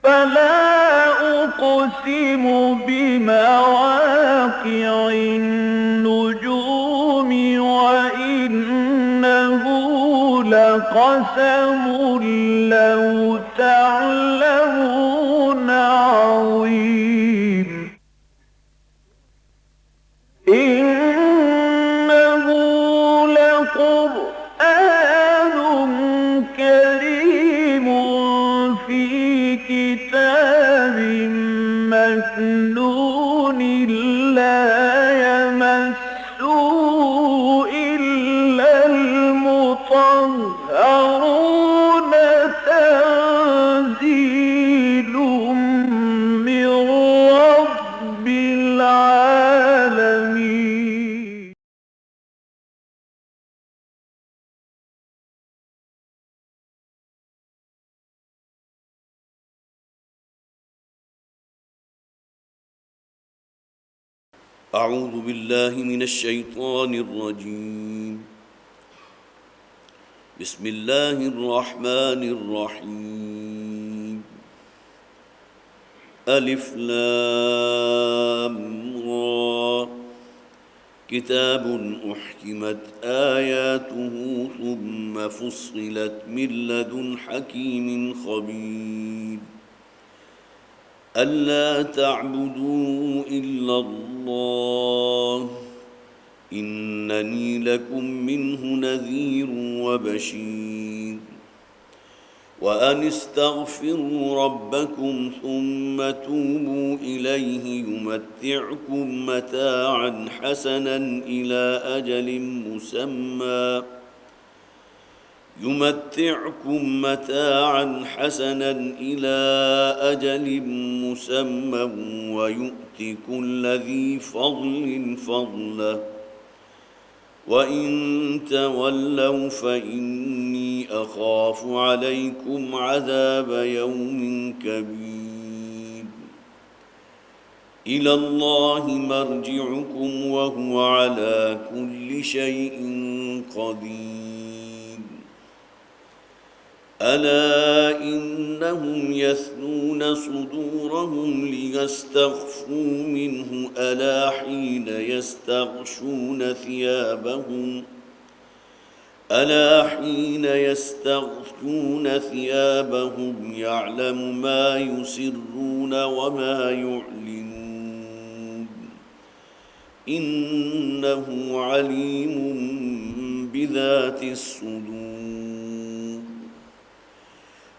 فلا أقسم بمواقع النجوم وإنه لقسم لو تعلمون عظيم إنه لقرآن كريم في كتاب مكنون لا يمسه إلا المطهرون تنزيل من رب العالمين. أعوذ بالله من الشيطان الرجيم. بسم الله الرحمن الرحيم. ألف لام را كتاب أحكمت آياته ثم فصلت من لدن حكيم خبير ألا تعبدوا إلا الله إنني لكم منه نذير وبشير وأن استغفروا ربكم ثم توبوا إليه يمتعكم متاعا حسنا إلى أجل مسمى ويؤت كل ذي فضل فضله وإن تولوا فإني أخاف عليكم عذاب يوم كبير إلى الله مرجعكم وهو على كل شيء قدير ألا إنهم يثنون صدورهم ليستخفوا منه ألا حين يستغشون ثيابهم يعلم ما يسرون وما يعلنون إنه عليم بذات الصدور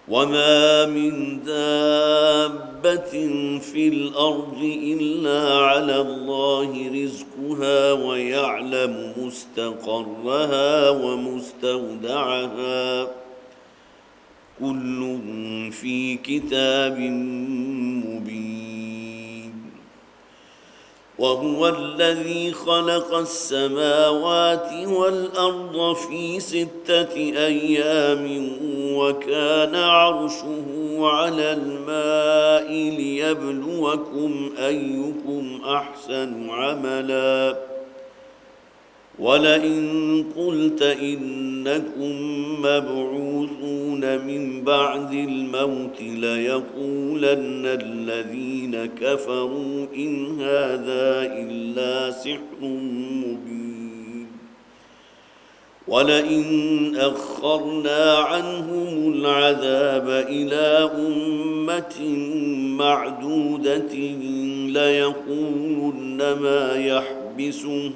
وما من دابة في الأرض إلا على الله رزقها ويعلم مستقرها ومستودعها كل في كتاب مبين وهو الذي خلق السماوات والأرض في 6 أيام وكان عرشه على الماء ليبلوكم أيكم أحسن عملا ولئن قلت إنكم مبعوثون من بعد الموت ليقولن الذين كفروا إن هذا إلا سحر مبين ولئن أخرنا عنهم العذاب إلى أمة معدودة ليقولن ما يحبسه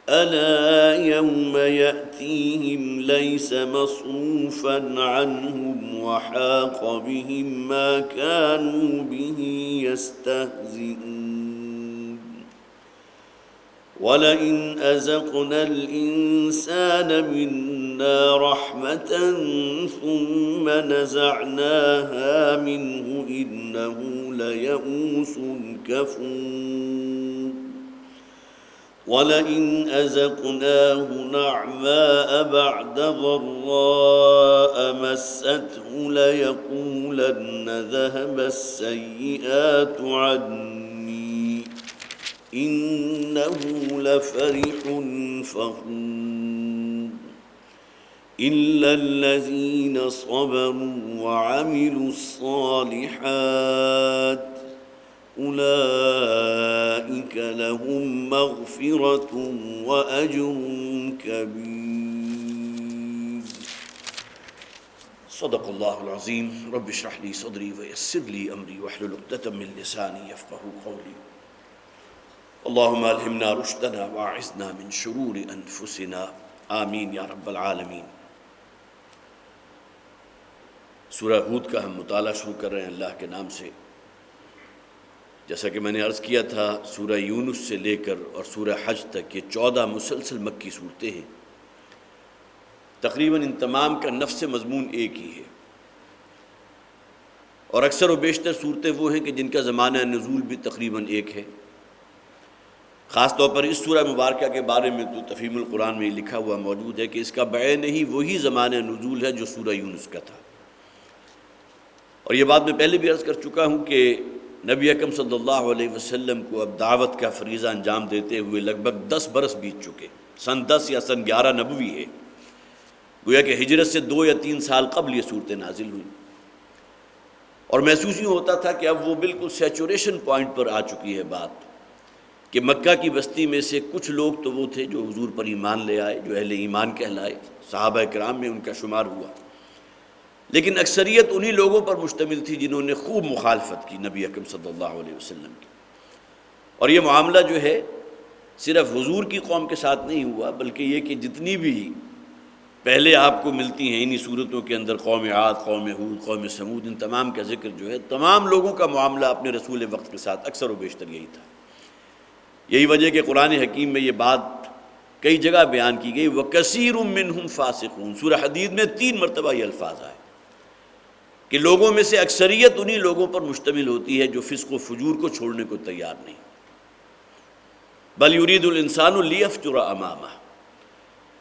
ألا يوم يأتيهم ليس مصروفا عنهم وحاق بهم ما كانوا به يستهزئون ولئن أذقنا الإنسان منا رحمة ثم نزعناها منه إنه ليئوس كفور ولئن أذقناه نعماء بعد ضراء مسته ليقولن ذهب السيئات عني إنه لفرح فخور إلا الذين صبروا وعملوا الصالحات أولئك لهم مغفرة وأجر كبير. صدق الله العظيم. رب اشرح لي صدري ويسر لي أمري واحلل عقدة من لساني يفقهوا قولي. اللهم ألهمنا رشدنا وأعذنا من شرور أنفسنا آمین یا رب العالمین۔ سورہ ہود کا ہم مطالعہ شروع کر رہے ہیں اللہ کے نام سے۔ جیسا کہ میں نے عرض کیا تھا، سورہ یونس سے لے کر اور سورہ حج تک یہ 14 مسلسل مکی صورتیں ہیں۔ تقریباً ان تمام کا نفس مضمون ایک ہی ہے، اور اکثر و بیشتر صورتیں وہ ہیں کہ جن کا زمانہ نزول بھی تقریباً ایک ہے۔ خاص طور پر اس سورہ مبارکہ کے بارے میں تو تفہیم القرآن میں لکھا ہوا موجود ہے کہ اس کا بعین ہی وہی زمانہ نزول ہے جو سورہ یونس کا تھا۔ اور یہ بات میں پہلے بھی عرض کر چکا ہوں کہ نبی اکرم صلی اللہ علیہ وسلم کو اب دعوت کا فریضہ انجام دیتے ہوئے لگ بھگ 10 برس بیت چکے۔ سن 10 یا سن 11 نبوی ہے، گویا کہ ہجرت سے 2 یا 3 سال قبل یہ صورتیں نازل ہوئی، اور محسوس یوں ہوتا تھا کہ اب وہ بالکل سیچوریشن پوائنٹ پر آ چکی ہے بات، کہ مکہ کی بستی میں سے کچھ لوگ تو وہ تھے جو حضور پر ایمان لے آئے، جو اہل ایمان کہلائے، صحابہ کرام میں ان کا شمار ہوا، لیکن اکثریت انہی لوگوں پر مشتمل تھی جنہوں نے خوب مخالفت کی نبی اکرم صلی اللہ علیہ وسلم کی۔ اور یہ معاملہ جو ہے صرف حضور کی قوم کے ساتھ نہیں ہوا، بلکہ یہ کہ جتنی بھی پہلے آپ کو ملتی ہیں انہی صورتوں کے اندر، قوم عاد، قوم ہود، قوم سمود، ان تمام کا ذکر جو ہے تمام لوگوں کا معاملہ اپنے رسول وقت کے ساتھ اکثر و بیشتر یہی تھا۔ یہی وجہ کہ قرآن حکیم میں یہ بات کئی جگہ بیان کی گئی، وَكَثِيرٌ مِّنْهُمْ فَاسِقُونَ۔ سورہ حدید میں 3 مرتبہ یہ الفاظ آئے کہ لوگوں میں سے اکثریت انہی لوگوں پر مشتمل ہوتی ہے جو فسق و فجور کو چھوڑنے کو تیار نہیں۔ بَلْ يُرِيدُ الْإِنسَانُ لِيَفْجُرَ أَمَامَهُ۔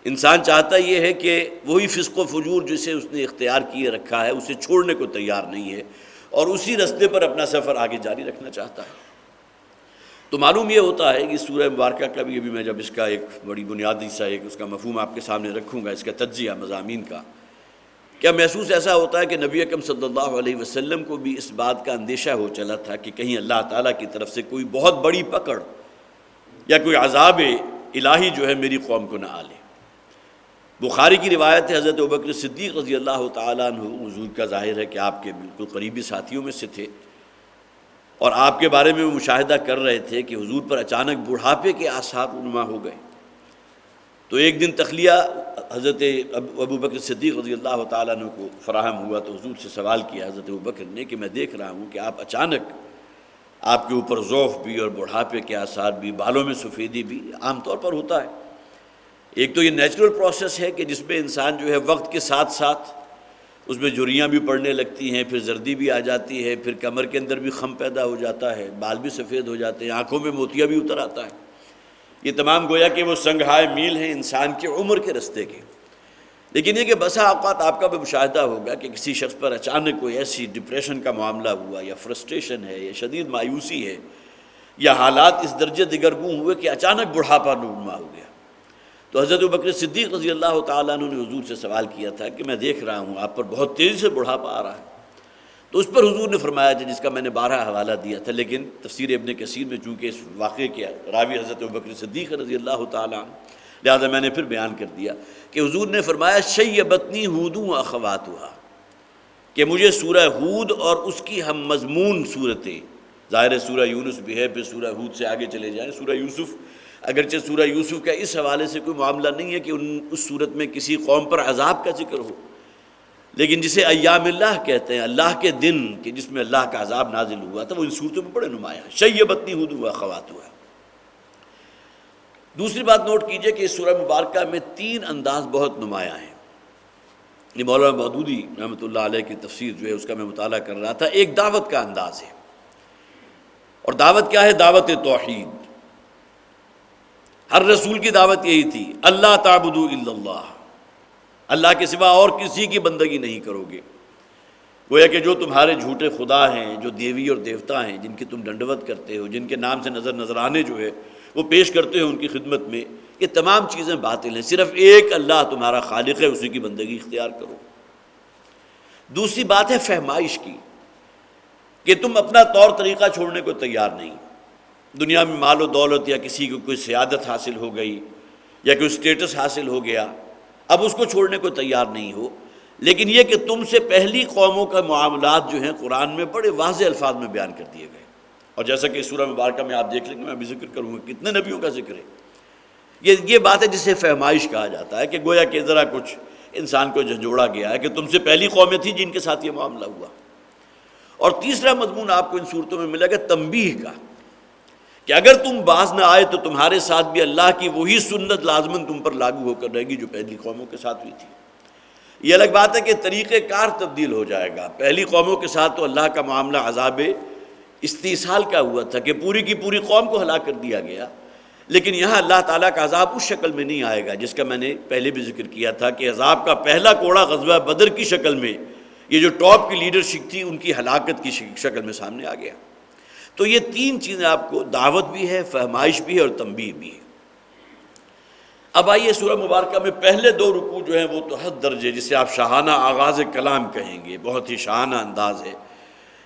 انسان چاہتا یہ ہے کہ وہی فسق و فجور جسے اس نے اختیار کیے رکھا ہے اسے چھوڑنے کو تیار نہیں ہے، اور اسی رستے پر اپنا سفر آگے جاری رکھنا چاہتا ہے۔ تو معلوم یہ ہوتا ہے کہ سورہ مبارکہ کا بھی ابھی میں جب اس کا ایک بڑی بنیادی سا ایک اس کا مفہوم آپ کے سامنے رکھوں گا، اس کا تجزیہ مضامین کا، کیا محسوس ایسا ہوتا ہے کہ نبی اکرم صلی اللہ علیہ وسلم کو بھی اس بات کا اندیشہ ہو چلا تھا کہ کہیں اللہ تعالیٰ کی طرف سے کوئی بہت بڑی پکڑ یا کوئی عذاب الہی جو ہے میری قوم کو نہ آ لے۔ بخاری کی روایت ہے، حضرت ابوبکر صدیق رضی اللہ تعالیٰ عنہ، حضور کا ظاہر ہے کہ آپ کے بالکل قریبی ساتھیوں میں سے تھے، اور آپ کے بارے میں وہ مشاہدہ کر رہے تھے کہ حضور پر اچانک بڑھاپے کے آثار رونما ہو گئے۔ تو ایک دن تخلیہ حضرت ابوبکر صدیق رضی اللہ تعالیٰ عنہ کو فراہم ہوا، تو حضور سے سوال کیا حضرت ابوبکر نے کہ میں دیکھ رہا ہوں کہ آپ اچانک، آپ کے اوپر ضعف بھی اور بڑھاپے کے آثار بھی، بالوں میں سفیدی بھی عام طور پر ہوتا ہے۔ ایک تو یہ نیچرل پروسیس ہے کہ جس میں انسان جو ہے وقت کے ساتھ ساتھ اس میں جھریاں بھی پڑنے لگتی ہیں، پھر زردی بھی آ جاتی ہے، پھر کمر کے اندر بھی خم پیدا ہو جاتا ہے، بال بھی سفید ہو جاتے ہیں، آنکھوں میں موتیا بھی اتر آتا ہے۔ یہ تمام گویا کہ وہ سنگھائے میل ہیں انسان کی عمر کے رستے کے۔ لیکن یہ کہ بسا اوقات آپ کا بھی مشاہدہ ہوگا کہ کسی شخص پر اچانک کوئی ایسی ڈپریشن کا معاملہ ہوا، یا فرسٹریشن ہے، یا شدید مایوسی ہے، یا حالات اس درجے دگرگوں ہوئے کہ اچانک بڑھاپا رونما ہو گیا۔ تو حضرت ابوبکر صدیق رضی اللہ تعالیٰ عنہ نے حضور سے سوال کیا تھا کہ میں دیکھ رہا ہوں آپ پر بہت تیزی سے بڑھاپا آ رہا ہے۔ تو اس پر حضور نے فرمایا جس کا میں نے 12 حوالہ دیا تھا، لیکن تفسیر ابن کثیر میں چونکہ اس واقعے کے راوی حضرت ابوبکر صدیق رضی اللہ تعالیٰ عنہ، لہذا میں نے پھر بیان کر دیا کہ حضور نے فرمایا شیبتنی ہود واخواتھا، کہ مجھے سورہ ہود اور اس کی ہم مضمون صورتیں، ظاہر سورہ یونس بھی ہے، پھر سورہ ہود سے آگے چلے جائیں سورہ یوسف، اگرچہ سورہ یوسف کا اس حوالے سے کوئی معاملہ نہیں ہے کہ اس صورت میں کسی قوم پر عذاب کا ذکر ہو، لیکن جسے ایام اللہ کہتے ہیں، اللہ کے دن کہ جس میں اللہ کا عذاب نازل ہوا تھا، وہ ان صورتوں میں بڑے نمایاں، شیبتنی ہود واخواتھا۔ دوسری بات نوٹ کیجئے کہ اس سورہ مبارکہ میں 3 انداز بہت نمایاں ہیں۔ یہ مولانا مودودی رحمۃ اللہ علیہ کی تفسیر جو ہے اس کا میں مطالعہ کر رہا تھا۔ ایک دعوت کا انداز ہے، اور دعوت کیا ہے؟ دعوت توحید۔ ہر رسول کی دعوت یہی تھی، اللہ تعبدوا الا اللہ، اللہ کے سوا اور کسی کی بندگی نہیں کرو گے۔ گویا کہ جو تمہارے جھوٹے خدا ہیں، جو دیوی اور دیوتا ہیں، جن کی تم ڈنڈوت کرتے ہو، جن کے نام سے نذرانے جو ہے وہ پیش کرتے ہو ان کی خدمت میں، یہ تمام چیزیں باطل ہیں، صرف ایک اللہ تمہارا خالق ہے، اسی کی بندگی اختیار کرو۔ دوسری بات ہے فہمائش کی، کہ تم اپنا طور طریقہ چھوڑنے کو تیار نہیں۔ دنیا میں مال و دولت یا کسی کو کوئی سیادت حاصل ہو گئی یا کوئی اسٹیٹس حاصل ہو گیا، اب اس کو چھوڑنے کو تیار نہیں ہو، لیکن یہ کہ تم سے پہلی قوموں کا معاملات جو ہیں قرآن میں بڑے واضح الفاظ میں بیان کر دیے گئے، اور جیسا کہ سورہ مبارکہ میں آپ دیکھ لیں گے، میں بھی ذکر کروں گا کتنے نبیوں کا ذکر ہے۔ یہ بات ہے جسے فہمائش کہا جاتا ہے، کہ گویا کہ ذرا کچھ انسان کو جھنجھوڑا گیا ہے کہ تم سے پہلی قومیں تھیں جن کے ساتھ یہ معاملہ ہوا۔ اور تیسرا مضمون آپ کو ان صورتوں میں ملے گا تنبیہ کا، کہ اگر تم باز نہ آئے تو تمہارے ساتھ بھی اللہ کی وہی سنت لازماً تم پر لاگو ہو کر رہے گی جو پہلی قوموں کے ساتھ ہوئی تھی۔ یہ الگ بات ہے کہ طریقہ کار تبدیل ہو جائے گا۔ پہلی قوموں کے ساتھ تو اللہ کا معاملہ عذاب استیصال کا ہوا تھا کہ پوری کی پوری قوم کو ہلاک کر دیا گیا، لیکن یہاں اللہ تعالیٰ کا عذاب اس شکل میں نہیں آئے گا جس کا میں نے پہلے بھی ذکر کیا تھا، کہ عذاب کا پہلا کوڑا غزوہ بدر کی شکل میں، یہ جو ٹاپ کی لیڈرشپ تھی ان کی ہلاکت کی شکل میں سامنے آ گیا۔ تو یہ تین چیزیں آپ کو، دعوت بھی ہے، فہمائش بھی ہے اور تنبیہ بھی ہے۔ اب آئیے سورہ مبارکہ میں پہلے دو رکوع جو ہیں وہ تو حد درجے، جسے آپ شاہانہ آغاز کلام کہیں گے، بہت ہی شاہانہ انداز ہے،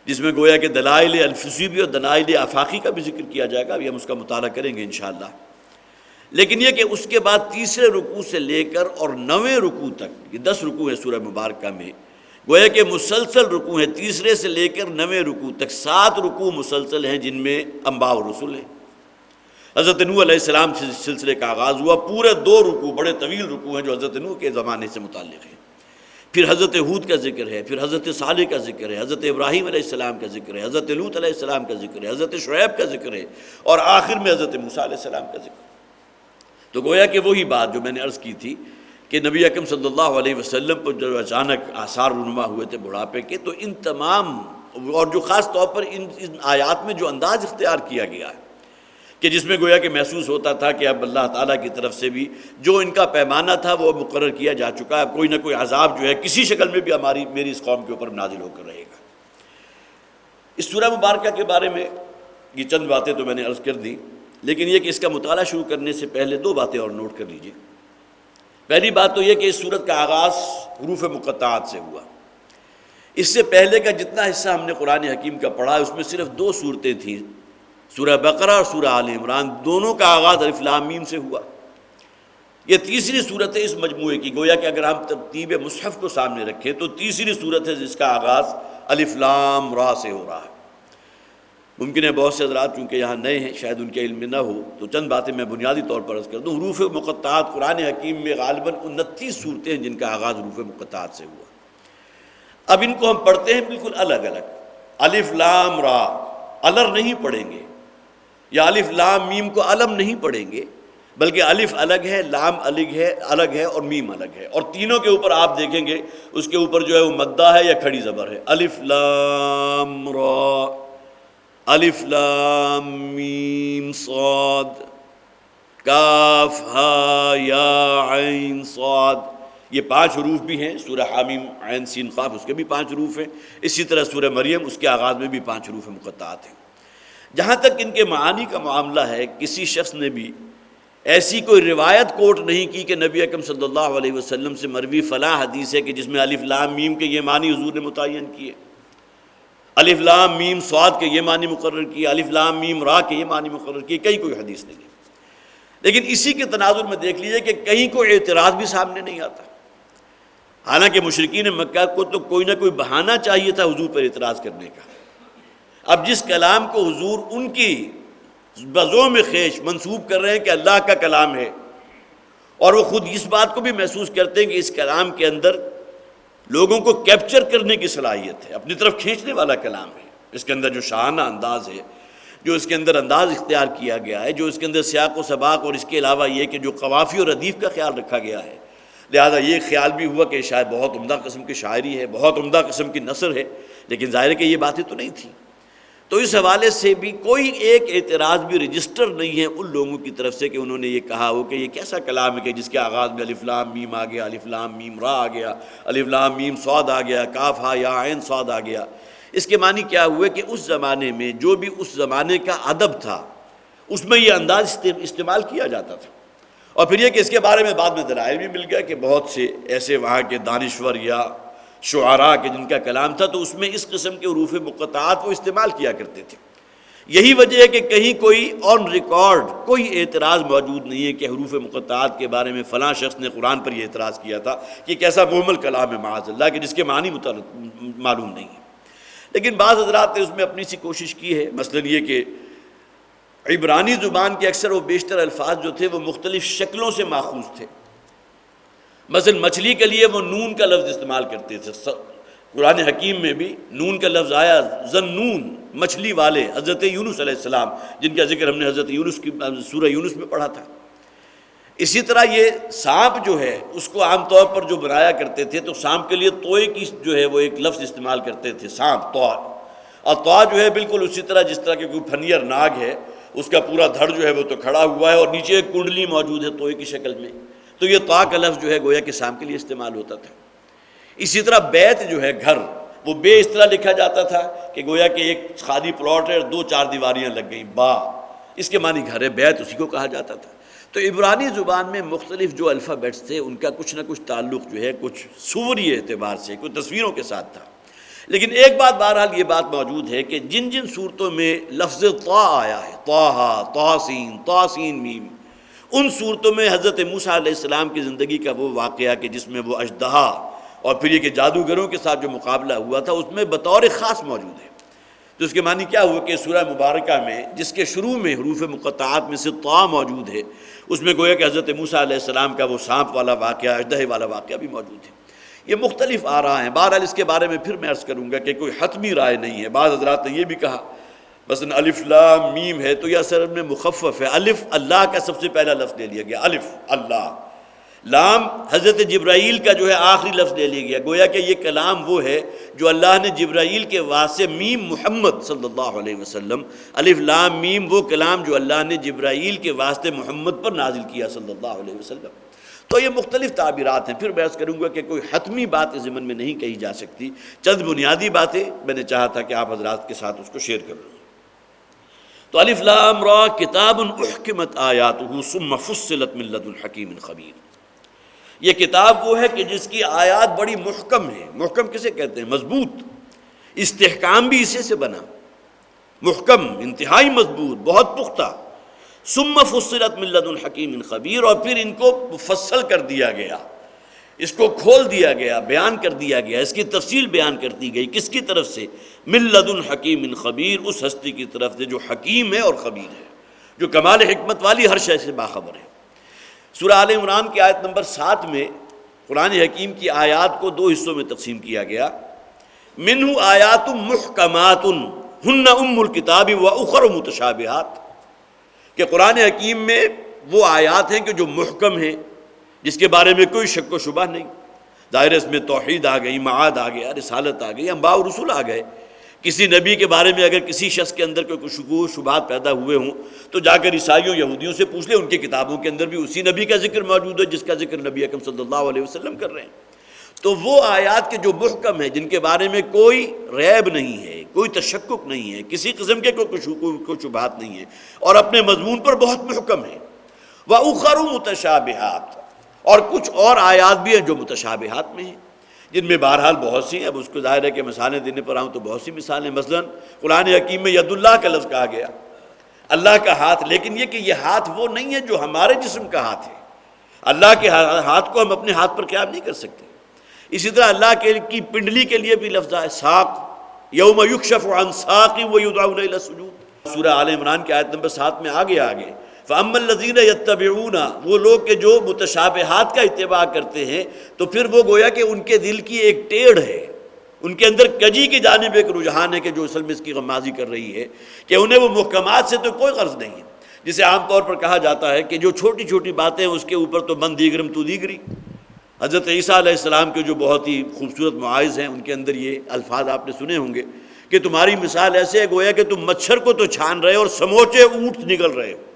جس میں گویا کہ دلائل الفصی بھی اور دلائل آفاقی کا بھی ذکر کیا جائے گا، ابھی ہم اس کا مطالعہ کریں گے انشاءاللہ۔ لیکن یہ کہ اس کے بعد تیسرے رکوع سے لے کر اور 9ویں رکوع تک، یہ 10 رکوع ہیں سورہ مبارکہ میں، گویا کہ مسلسل رکوع ہیں، تیسرے سے لے کر 9ویں رکوع تک 7 رکوع مسلسل ہیں، جن میں انبیاء و رسول ہیں۔ حضرت نوح علیہ السلام سے سلسلے کا آغاز ہوا، پورے 2 رکوع، بڑے طویل رکوع ہیں جو حضرت نوح کے زمانے سے متعلق ہیں۔ پھر حضرت ہود کا ذکر ہے، پھر حضرت صالح کا ذکر ہے، حضرت ابراہیم علیہ السلام کا ذکر ہے، حضرت لوط علیہ السلام کا ذکر ہے، حضرت شعیب کا ذکر ہے، اور آخر میں حضرت موسیٰ علیہ السلام کا ذکر ہے۔ تو گویا کہ وہی بات جو میں نے عرض کی تھی کہ نبی اکرم صلی اللہ علیہ وسلم پر جو اچانک آثار رونما ہوئے تھے بڑھاپے کے، تو ان تمام، اور جو خاص طور پر ان آیات میں جو انداز اختیار کیا گیا ہے کہ جس میں گویا کہ محسوس ہوتا تھا کہ اب اللہ تعالیٰ کی طرف سے بھی جو ان کا پیمانہ تھا وہ مقرر کیا جا چکا ہے، اب کوئی نہ کوئی عذاب جو ہے کسی شکل میں بھی میری اس قوم کے اوپر نازل ہو کر رہے گا۔ اس سورہ مبارکہ کے بارے میں یہ چند باتیں تو میں نے عرض کر دی، لیکن یہ کہ اس کا مطالعہ شروع کرنے سے پہلے 2 باتیں اور نوٹ کر لیجئے۔ پہلی بات تو یہ کہ اس سورت کا آغاز حروف مقطعات سے ہوا۔ اس سے پہلے کا جتنا حصہ ہم نے قرآن حکیم کا پڑھا ہے اس میں صرف 2 صورتیں تھیں، سورہ بقرہ اور سورہ آل عمران، دونوں کا آغاز الف لام میم سے ہوا۔ یہ تیسری صورت ہے اس مجموعے کی، گویا کہ اگر ہم ترتیب مصحف کو سامنے رکھیں تو تیسری صورت ہے جس کا آغاز الف لام را سے ہو رہا ہے۔ ممکن ہے بہت سے حضرات چونکہ یہاں نئے ہیں شاید ان کے علم میں نہ ہو، تو چند باتیں میں بنیادی طور پر عرض کر دوں۔ حروف مقطعات قرآن حکیم میں غالباً 29 صورتیں ہیں جن کا آغاز حروف مقطعات سے ہوا۔ اب ان کو ہم پڑھتے ہیں بالکل الگ الگ، الف لام را، الر نہیں پڑھیں گے، یا الف لام میم کو علم نہیں پڑھیں گے، بلکہ الف الگ ہے، لام الگ ہے اور میم الگ ہے، اور تینوں کے اوپر آپ دیکھیں گے اس کے اوپر جو ہے وہ مدہ ہے یا کھڑی زبر ہے۔ الف لام را، الف لام میم صاد، کاف ہا یا عین صاد، یہ 5 حروف بھی ہیں۔ سورہ حامیم عین سین قاف اس کے بھی 5 حروف ہیں، اسی طرح سورہ مریم اس کے آغاز میں بھی 5 حروف مقطعات ہیں۔ جہاں تک ان کے معانی کا معاملہ ہے، کسی شخص نے بھی ایسی کوئی روایت کوٹ نہیں کی کہ نبی اکرم صلی اللہ علیہ وسلم سے مروی فلاں حدیث ہے کہ جس میں الف لام میم کے یہ معنی حضور نے متعین کیے، الف لام میم صاد کے یہ معنی مقرر کیے، الف لام میم را کے یہ معنی مقرر کیے، کہیں کوئی حدیث نہیں ہے۔ لیکن اسی کے تناظر میں دیکھ لیجئے کہ کہیں کوئی اعتراض بھی سامنے نہیں آتا، حالانکہ مشرکین مکہ کو تو کوئی نہ کوئی بہانہ چاہیے تھا حضور پر اعتراض کرنے کا۔ اب جس کلام کو حضور ان کی بزوم خیش منسوب کر رہے ہیں کہ اللہ کا کلام ہے، اور وہ خود اس بات کو بھی محسوس کرتے ہیں کہ اس کلام کے اندر لوگوں کو کیپچر کرنے کی صلاحیت ہے، اپنی طرف کھینچنے والا کلام ہے، اس کے اندر جو شاہانہ انداز ہے، جو اس کے اندر انداز اختیار کیا گیا ہے، جو اس کے اندر سیاق و سباق، اور اس کے علاوہ یہ کہ جو قوافی اور ردیف کا خیال رکھا گیا ہے، لہذا یہ خیال بھی ہوا کہ شاید بہت عمدہ قسم کی شاعری ہے، بہت عمدہ قسم کی نثر ہے، لیکن ظاہر ہے کہ یہ باتیں تو نہیں تھیں۔ تو اس حوالے سے بھی کوئی ایک اعتراض بھی رجسٹر نہیں ہے ان لوگوں کی طرف سے کہ انہوں نے یہ کہا ہو کہ یہ کیسا کلام ہے کہ جس کے آغاز میں الف لام میم آ گیا، الف لام میم را آ گیا، الف لام میم صاد آ گیا، کاف ہا یا عین صاد آ گیا۔ اس کے معنی کیا ہوئے کہ اس زمانے میں جو بھی اس زمانے کا ادب تھا اس میں یہ انداز استعمال کیا جاتا تھا، اور پھر یہ کہ اس کے بارے میں بعد میں دلائل بھی مل گیا کہ بہت سے ایسے وہاں کے دانشور یا شعراء کے جن کا کلام تھا تو اس میں اس قسم کے حروف مقطعات وہ استعمال کیا کرتے تھے۔ یہی وجہ ہے کہ کہیں کوئی آن ریکارڈ کوئی اعتراض موجود نہیں ہے کہ حروف مقطعات کے بارے میں فلاں شخص نے قرآن پر یہ اعتراض کیا تھا کہ کیسا مہمل کلام ہے معاذ اللہ کہ جس کے معنی معلوم نہیں ہے۔ لیکن بعض حضرات نے اس میں اپنی سی کوشش کی ہے، مثلا یہ کہ عبرانی زبان کے اکثر و بیشتر الفاظ جو تھے وہ مختلف شکلوں سے ماخوذ تھے۔ مثلا مچھلی کے لیے وہ نون کا لفظ استعمال کرتے تھے، قرآن حکیم میں بھی نون کا لفظ آیا، ذنون مچھلی والے، حضرت یونس علیہ السلام جن کا ذکر ہم نے حضرت یونس کی سورہ یونس میں پڑھا تھا۔ اسی طرح یہ سانپ جو ہے اس کو عام طور پر جو بنایا کرتے تھے تو سانپ کے لیے توئے کی جو ہے وہ ایک لفظ استعمال کرتے تھے، سانپ طوا، اور طوا جو ہے بالکل اسی طرح جس طرح کہ کوئی پھنیر ناگ ہے اس کا پورا دھڑ جو ہے وہ تو کھڑا ہوا ہے اور نیچے ایک کنڈلی موجود ہے توئے کی شکل میں، تو یہ طوا کا لفظ جو ہے گویا کہ سانپ کے لیے استعمال ہوتا تھا۔ اسی طرح بیت جو ہے گھر، وہ بے اس طرح لکھا جاتا تھا کہ گویا کہ ایک خالی پلاٹ ہے اور 2-4 دیواریاں لگ گئیں، با اس کے معنی گھر ہے، بیت اسی کو کہا جاتا تھا۔ تو عبرانی زبان میں مختلف جو الفابیٹس تھے ان کا کچھ نہ کچھ تعلق جو ہے کچھ صوری اعتبار سے کچھ تصویروں کے ساتھ تھا۔ لیکن ایک بات بہرحال یہ بات موجود ہے کہ جن جن صورتوں میں لفظ طا آیا ہے، طاسین میم، ان صورتوں میں حضرت موسیٰ علیہ السلام کی زندگی کا وہ واقعہ کہ جس میں وہ اژدہا اور پھر یہ کہ جادوگروں کے ساتھ جو مقابلہ ہوا تھا اس میں بطور خاص موجود ہے۔ تو اس کے معنی کیا ہوا کہ سورہ مبارکہ میں جس کے شروع میں حروف مقطعات میں سے طا موجود ہے اس میں گویا کہ حضرت موسیٰ علیہ السلام کا وہ سانپ والا واقعہ، اژدہے والا واقعہ بھی موجود ہے۔ یہ مختلف آراء ہیں، بہرحال اس کے بارے میں پھر میں عرض کروں گا کہ کوئی حتمی رائے نہیں ہے۔ بعض حضرات نے یہ بھی کہا مثلا الف لام میم ہے تو یہ اصل میں مخفف ہے، الف اللہ کا سب سے پہلا لفظ لے لیا گیا، الف اللہ، لام حضرت جبرائیل کا جو ہے آخری لفظ لے لیا گیا، گویا کہ یہ کلام وہ ہے جو اللہ نے جبرائیل کے واسطے، میم محمد صلی اللہ علیہ وسلم، الف لام میم وہ کلام جو اللہ نے جبرائیل کے واسطے محمد پر نازل کیا صلی اللہ علیہ وسلم۔ تو یہ مختلف تعبیرات ہیں، پھر بحث کروں گا کہ کوئی حتمی بات اس ضمن میں نہیں کہی جا سکتی، چند بنیادی باتیں میں نے چاہا تھا کہ آپ حضرات کے ساتھ اس کو شیئر کروں۔ تو الف لام را کتاب احکمت آیاتہ ثم فصلت من لدن حکیم خبیر، یہ کتاب وہ ہے کہ جس کی آیات بڑی محکم ہے۔ محکم کسے کہتے ہیں؟ مضبوط، استحکام بھی اسی سے بنا، محکم انتہائی مضبوط، بہت پختہ۔ ثم فصلت من لدن حکیم خبیر، اور پھر ان کو مفصل کر دیا گیا، اس کو کھول دیا گیا، بیان کر دیا گیا، اس کی تفصیل بیان کر دی گئی۔ کس کی طرف سے؟ من لدن حکیم خبیر، اس ہستی کی طرف سے جو حکیم ہے اور خبیر ہے، جو کمال حکمت والی ہر شے سے باخبر ہے۔ سورہ آل عمران کی آیت نمبر 7 میں قرآن حکیم کی آیات کو 2 حصوں میں تقسیم کیا گیا، منہ آیات محکمات ہن ام الکتاب و اخر متشابہات، کہ قرآن حکیم میں وہ آیات ہیں کہ جو محکم ہیں، جس کے بارے میں کوئی شک و شبہ نہیں، ظاہر اس میں توحید آ گئی، معاد آ گیا، رسالت آ گئی، انبیاء و رسول آ گئے۔ کسی نبی کے بارے میں اگر کسی شخص کے اندر کوئی شکوک و شبہات پیدا ہوئے ہوں تو جا کر عیسائیوں یہودیوں سے پوچھ لیں، ان کی کتابوں کے اندر بھی اسی نبی کا ذکر موجود ہے جس کا ذکر نبی اکرم صلی اللہ علیہ وسلم کر رہے ہیں۔ تو وہ آیات کے جو محکم ہیں، جن کے بارے میں کوئی ریب نہیں ہے، کوئی تشکک نہیں ہے، کسی قسم کے کوئی شبہات نہیں ہے، اور اپنے مضمون پر بہت محکم ہیں۔ وَأُخَرُ مُتَشَابِهَاتٌ، اور کچھ اور آیات بھی ہیں جو متشابہات میں ہیں، جن میں بہرحال بہت سی ہیں، اب اس کو ظاہر ہے کہ مثالیں دینے پر آؤں تو بہت سی مثالیں، مثلا قرآن حکیم میں ید اللہ کا لفظ کہا گیا، اللہ کا ہاتھ، لیکن یہ کہ یہ ہاتھ وہ نہیں ہے جو ہمارے جسم کا ہاتھ ہے، اللہ کے ہاتھ کو ہم اپنے ہاتھ پر قیام نہیں کر سکتے۔ اسی طرح اللہ کی پنڈلی کے لیے بھی لفظ ہے ساق، یوم یکشف عن ساق ویدعون الی السجود، سورہ آل عمران کی آیت نمبر 7 میں آگے فَأَمَّا الَّذِينَ يَتَّبِعُونَ، وہ لوگ کہ جو متشابہات کا اتباع کرتے ہیں تو پھر وہ گویا کہ ان کے دل کی ایک ٹیڑھ ہے، ان کے اندر کجی کی جانب ایک رجحان ہے کہ جو اصل میں اس کی غمازی کر رہی ہے کہ انہیں وہ محکمات سے تو کوئی غرض نہیں ہے، جسے عام طور پر کہا جاتا ہے کہ جو چھوٹی چھوٹی باتیں ہیں اس کے اوپر تو من دیگرم تو دیگری۔ حضرت عیسیٰ علیہ السلام کے جو بہت ہی خوبصورت مواعظ ہیں ان کے اندر یہ الفاظ آپ نے سنے ہوں گے کہ تمہاری مثال ایسے ہے گویا کہ تم مچھر کو تو چھان رہے ہو اور سموچے اونٹ نگل رہے ہو۔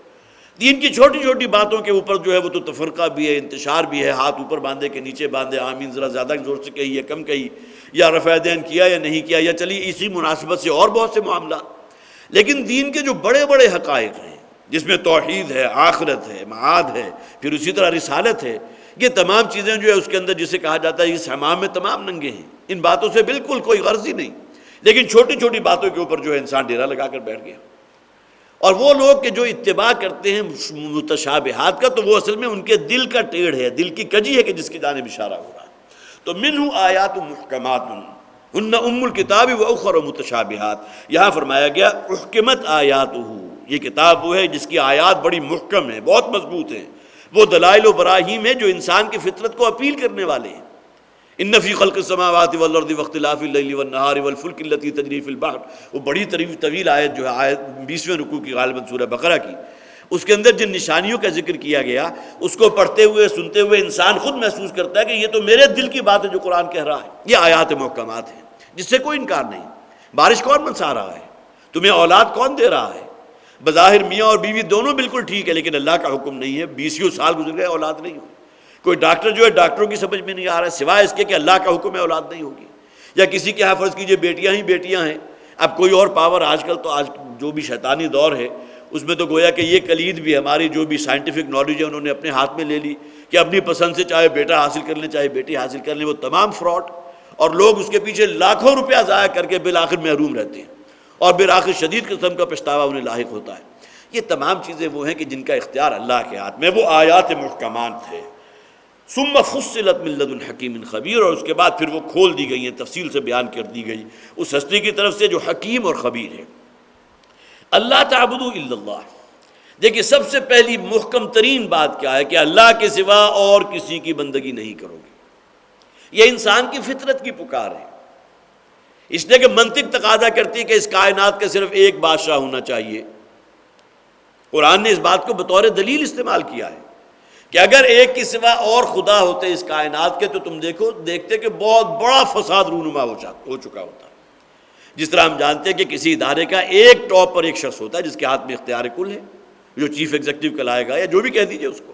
دین کی چھوٹی چھوٹی باتوں کے اوپر جو ہے وہ تو تفرقہ بھی ہے، انتشار بھی ہے، ہاتھ اوپر باندھے کہ نیچے باندھے، آمین ذرا زیادہ زور سے کہی یا کم کہی، یا رفع دین کیا یا نہیں کیا، یا چلی اسی مناسبت سے اور بہت سے معاملات۔ لیکن دین کے جو بڑے بڑے حقائق ہیں، جس میں توحید ہے، آخرت ہے، معاد ہے، پھر اسی طرح رسالت ہے، یہ تمام چیزیں جو ہے اس کے اندر جسے کہا جاتا ہے اس حمام میں تمام ننگے ہیں، ان باتوں سے بالکل کوئی غرض ہی نہیں، لیکن چھوٹی چھوٹی باتوں کے اوپر جو ہے انسان ڈیرا لگا کر بیٹھ گیا۔ اور وہ لوگ کہ جو اتباع کرتے ہیں متشابہات کا، تو وہ اصل میں ان کے دل کا ٹیڑھ ہے، دل کی کجی ہے کہ جس کی جانب اشارہ ہو رہا ہے۔ تو منہ آیات محکمات ہن ام الکتاب و اخر متشابہات، یہاں فرمایا گیا احکمت آیاتہ، یہ کتاب وہ ہے جس کی آیات بڑی محکم ہیں، بہت مضبوط ہیں، وہ دلائل و براہیم ہیں جو انسان کی فطرت کو اپیل کرنے والے ہیں۔ ان فی خلق السماوات والارض واختلاف اللیل والنہار والفلک التی تجری فی البحر، وہ بڑی طویل آیت جو ہے آیت 20ویں رکوع کی غالباً سورہ بقرہ کی، اس کے اندر جن نشانیوں کا ذکر کیا گیا اس کو پڑھتے ہوئے سنتے ہوئے انسان خود محسوس کرتا ہے کہ یہ تو میرے دل کی بات ہے جو قرآن کہہ رہا ہے۔ یہ آیات محکمات ہیں جس سے کوئی انکار نہیں۔ بارش کون برسا رہا ہے؟ تمہیں اولاد کون دے رہا ہے؟ بظاہر میاں اور بیوی دونوں بالکل ٹھیک ہے، لیکن اللہ کا حکم نہیں ہے، 20 سال گزر گئے اولاد نہیں ہوئی۔ کوئی ڈاکٹر جو ہے ڈاکٹروں کی سمجھ میں نہیں آ رہا ہے، سوائے اس کے کہ اللہ کا حکم ہے اولاد نہیں ہوگی، یا کسی کے یہاں فرض کیجئے بیٹیاں ہی بیٹیاں ہیں۔ اب کوئی اور پاور آج کل تو آج جو بھی شیطانی دور ہے اس میں تو گویا کہ یہ کلید بھی ہماری جو بھی سائنٹیفک نالج ہے انہوں نے اپنے ہاتھ میں لے لی کہ اپنی پسند سے چاہے بیٹا حاصل کر لیں چاہے بیٹی حاصل کر لیں، وہ تمام فراڈ، اور لوگ اس کے پیچھے لاکھوں روپیہ ضائع کر کے بالآخر محروم رہتے ہیں، اور بالآخر شدید قسم کا پچھتاوا انہیں لاحق ہوتا ہے۔ یہ تمام چیزیں وہ ہیں کہ جن کا اختیار اللہ کے ہاتھ میں، وہ آیات محکمات ہے۔ ثم فصلت من لدن حکیم خبیر، اور اس کے بعد پھر وہ کھول دی گئی ہیں، تفصیل سے بیان کر دی گئی اس ہستی کی طرف سے جو حکیم اور خبیر ہے۔ اللہ تعبدوا الا اللہ، دیکھیں سب سے پہلی محکم ترین بات کیا ہے کہ اللہ کے سوا اور کسی کی بندگی نہیں کرو گے۔ یہ انسان کی فطرت کی پکار ہے، اس لیے کہ منطق تقاضا کرتی ہے کہ اس کائنات کا صرف ایک بادشاہ ہونا چاہیے۔ قرآن نے اس بات کو بطور دلیل استعمال کیا ہے کہ اگر ایک کے سوا اور خدا ہوتے اس کائنات کے تو تم دیکھتے کہ بہت بڑا فساد رونما ہو چکا ہوتا۔ جس طرح ہم جانتے ہیں کہ کسی ادارے کا ایک ٹاپ پر ایک شخص ہوتا ہے جس کے ہاتھ میں اختیار کل ہے، جو چیف ایگزیکٹو کہلائے گا یا جو بھی کہہ دیجئے اس کو،